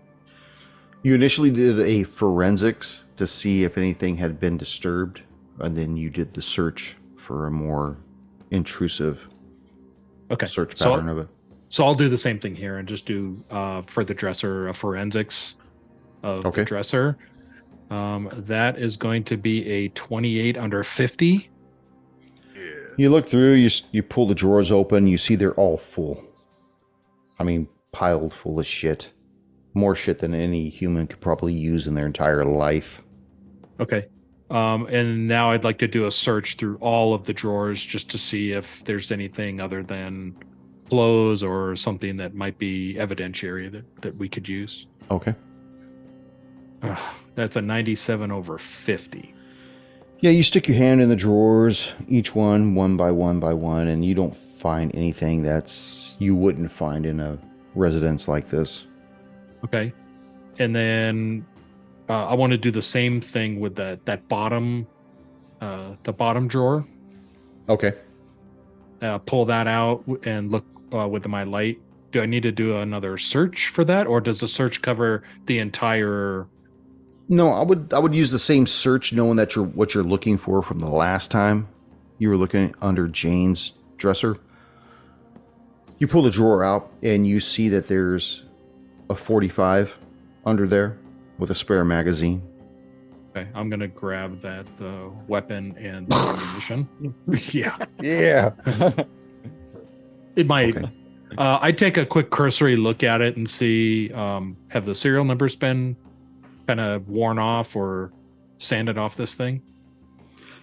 You initially did a forensics to see if anything had been disturbed, and then you did the search for a more intrusive search pattern of it. So I'll do the same thing here and just do for the dresser a forensics of the dresser. That is going to be a 28 under 50. You look through, you pull the drawers open, you see they're all full. I mean, piled full of shit. More shit than any human could probably use in their entire life. Okay. And now I'd like to do a search through all of the drawers just to see if there's anything other than clothes or something that might be evidentiary that we could use. Okay. That's a 97 over 50. Yeah, you stick your hand in the drawers, each one by one, and you don't find anything that's you wouldn't find in a residence like this. Okay. And then I want to do the same thing with that bottom drawer. Okay. Pull that out and look with my light. Do I need to do another search for that, or does the search cover the entire? No, I would use the same search, knowing that what you're looking for from the last time you were looking under Jane's dresser. You pull the drawer out and you see that there's a 45 under there with a spare magazine. Okay, I'm gonna grab that weapon and ammunition. Yeah. It might. Okay. I'd take a quick cursory look at it and see have the serial numbers been kind of worn off or sanded off this thing?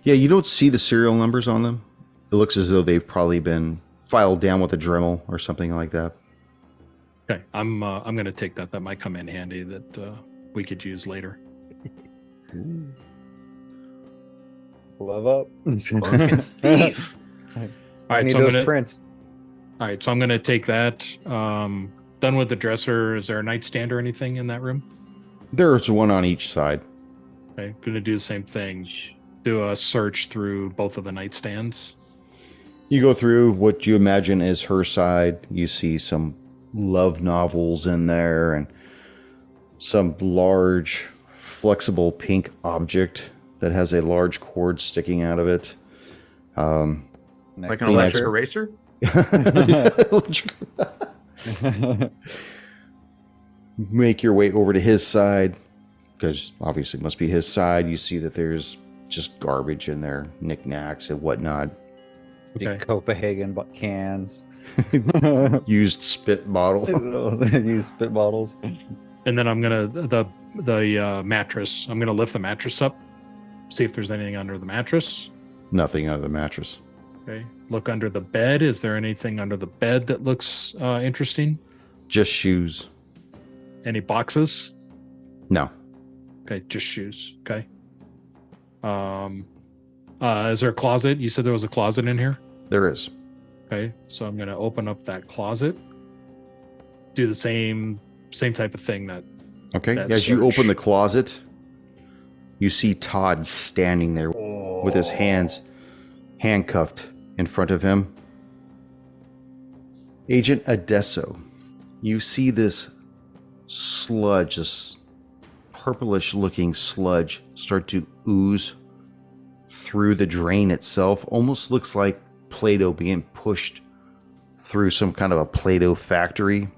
Yeah, you don't see the serial numbers on them. It looks as though they've probably been filed down with a Dremel or something like that. Okay, I'm going to take that. That might come in handy that we could use later. Love up. Fucking thief. All I right, need so those prints. All right, so I'm going to take that. Done with the dresser. Is there a nightstand or anything in that room? There's one on each side. Okay, going to do the same thing. Do a search through both of the nightstands. You go through what you imagine is her side. You see some love novels in there and some large, flexible pink object that has a large cord sticking out of it. Like an electric eraser? Make your way over to his side, because obviously it must be his side. You see that there's just garbage in there, knickknacks and whatnot. Okay. Copenhagen cans. Used spit bottle. Used spit bottles. And then I'm gonna the mattress. I'm gonna lift the mattress up, see if there's anything under the mattress. Nothing under the mattress. Okay. Look under the bed. Is there anything under the bed that looks interesting? Just shoes. Any boxes? No. Okay, just shoes. Okay. Is there a closet? You said there was a closet in here? There is. Okay, so I'm gonna open up that closet. Do the same type of thing that. Okay. That As you search. open the closet, you see Todd standing there with his hands handcuffed in front of him. Agent Adesso, you see this sludge, this purplish looking sludge start to ooze through the drain itself. Almost looks like Play-Doh being pushed through some kind of a Play-Doh factory.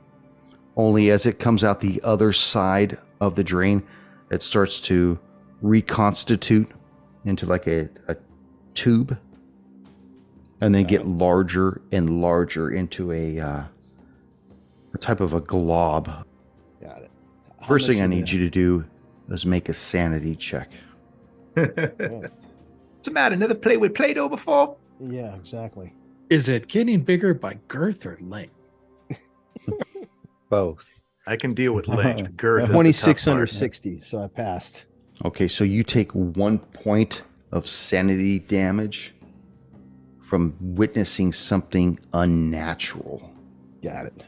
Only as it comes out the other side of the drain, it starts to reconstitute into like a tube, and then get larger and larger into a type of a glob. Got it. First thing I need you to do is make a sanity check. What's the matter? Never played with Play-Doh before? Yeah, exactly. Is it getting bigger by girth or length? Both. I can deal with length. Girth is the 26 tough under part. 60, so I passed. Okay, so you take 1 point of sanity damage from witnessing something unnatural. Got it.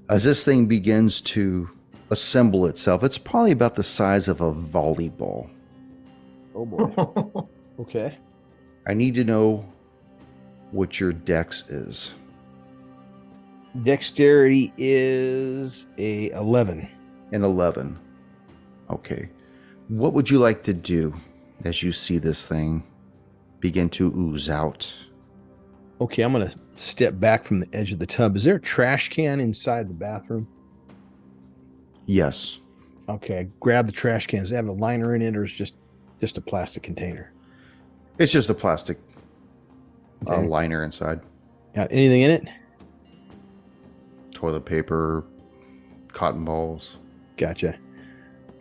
As this thing begins to assemble itself. It's probably about the size of a volleyball. Oh boy. Okay. I need to know what your dex is. Dexterity is a 11. An 11. Okay. What would you like to do as you see this thing begin to ooze out? Okay, I'm gonna step back from the edge of the tub. Is there a trash can inside the bathroom? Yes. Okay, grab the trash can. Does it have a liner in it, or is it just a plastic container? It's just a plastic Okay. liner inside. Got anything in it? Toilet paper, cotton balls. Gotcha.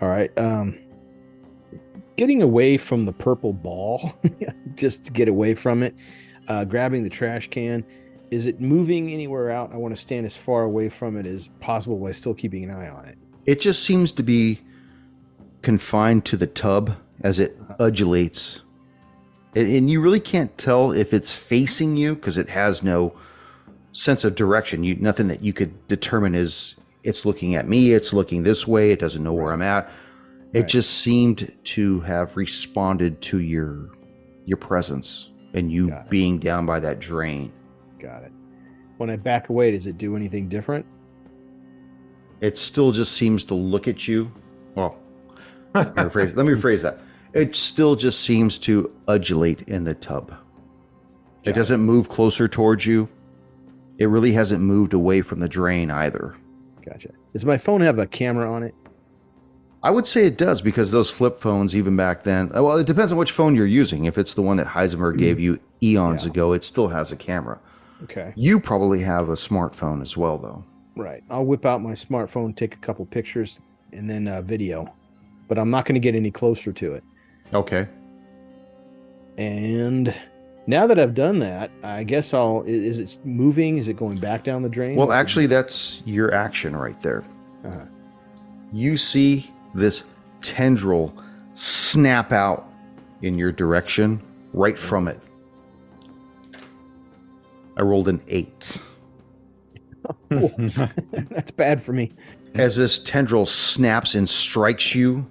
All right. Getting away from the purple ball, just to get away from it. Grabbing the trash can. Is it moving anywhere out? I want to stand as far away from it as possible while still keeping an eye on it. It just seems to be confined to the tub as it undulates. And you really can't tell if it's facing you because it has no sense of direction. Nothing that you could determine is it's looking at me, it's looking this way, it doesn't know where I'm at. It just seemed to have responded to your presence and you being down by that drain. Got it. When I back away, does it do anything different? It still just seems to look at you. Well, let me rephrase that. It still just seems to undulate in the tub. It doesn't move closer towards you. It really hasn't moved away from the drain either. Gotcha. Does my phone have a camera on it? I would say it does because those flip phones, even back then, well, it depends on which phone you're using. If it's the one that Heisenberg gave you eons ago, it still has a camera. Okay. You probably have a smartphone as well, though. Right. I'll whip out my smartphone, take a couple pictures, and then video. But I'm not going to get any closer to it. Okay. And now that I've done that, I guess is it moving? Is it going back down the drain? Well, actually, that's your action right there. Uh-huh. You see this tendril snap out in your direction right from it. I rolled an 8. That's bad for me. As this tendril snaps and strikes you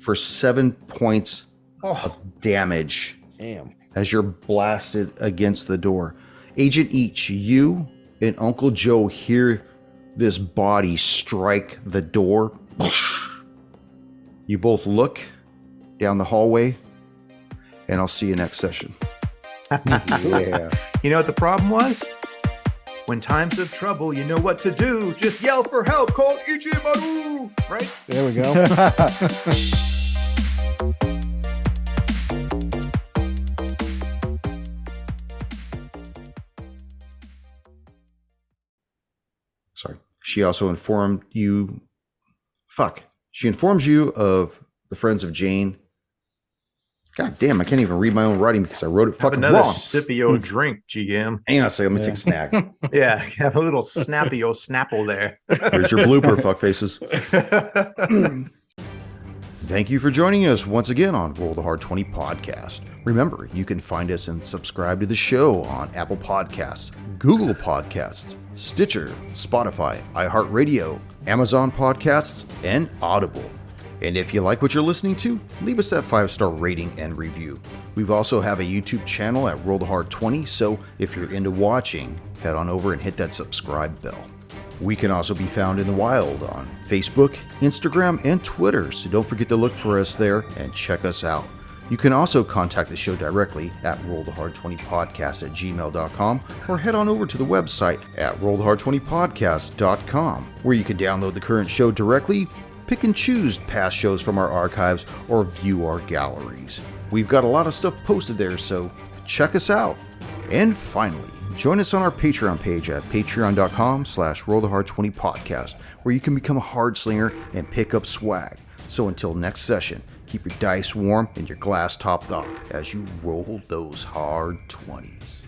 for 7 points of damage. Damn. As you're blasted against the door. Agent Each, you and Uncle Joe hear this body strike the door. You both look down the hallway, and I'll see you next session. Yeah. You know what the problem was? When times of trouble, you know what to do. Just yell for help. Call Ichimaru. Right? There we go. Sorry. She also informed you... She informs you of the friends of Jane. God damn, I can't even read my own writing because I wrote it fucking Have another wrong. Scipio drink, GM. Hang on a second, let me take a snack. Yeah, have a little snappy-o snapple there. Here's your blooper, fuckfaces. Thank you for joining us once again on Roll the Hard 20 podcast. Remember, you can find us and subscribe to the show on Apple Podcasts, Google Podcasts, Stitcher, Spotify, iHeartRadio, Amazon Podcasts, and Audible. And if you like what you're listening to, leave us that 5-star rating and review. We also have a YouTube channel at Roll the Hard 20, so if you're into watching, head on over and hit that subscribe bell. We can also be found in the wild on Facebook, Instagram, and Twitter, so don't forget to look for us there and check us out. You can also contact the show directly at rollthehard20podcast@gmail.com or head on over to the website at rollthehard20podcast.com, where you can download the current show directly, pick and choose past shows from our archives, or view our galleries. We've got a lot of stuff posted there, so check us out. And finally, join us on our Patreon page at patreon.com/rollthehard20podcast, where you can become a hard slinger and pick up swag. So until next session, keep your dice warm and your glass topped off as you roll those hard 20s.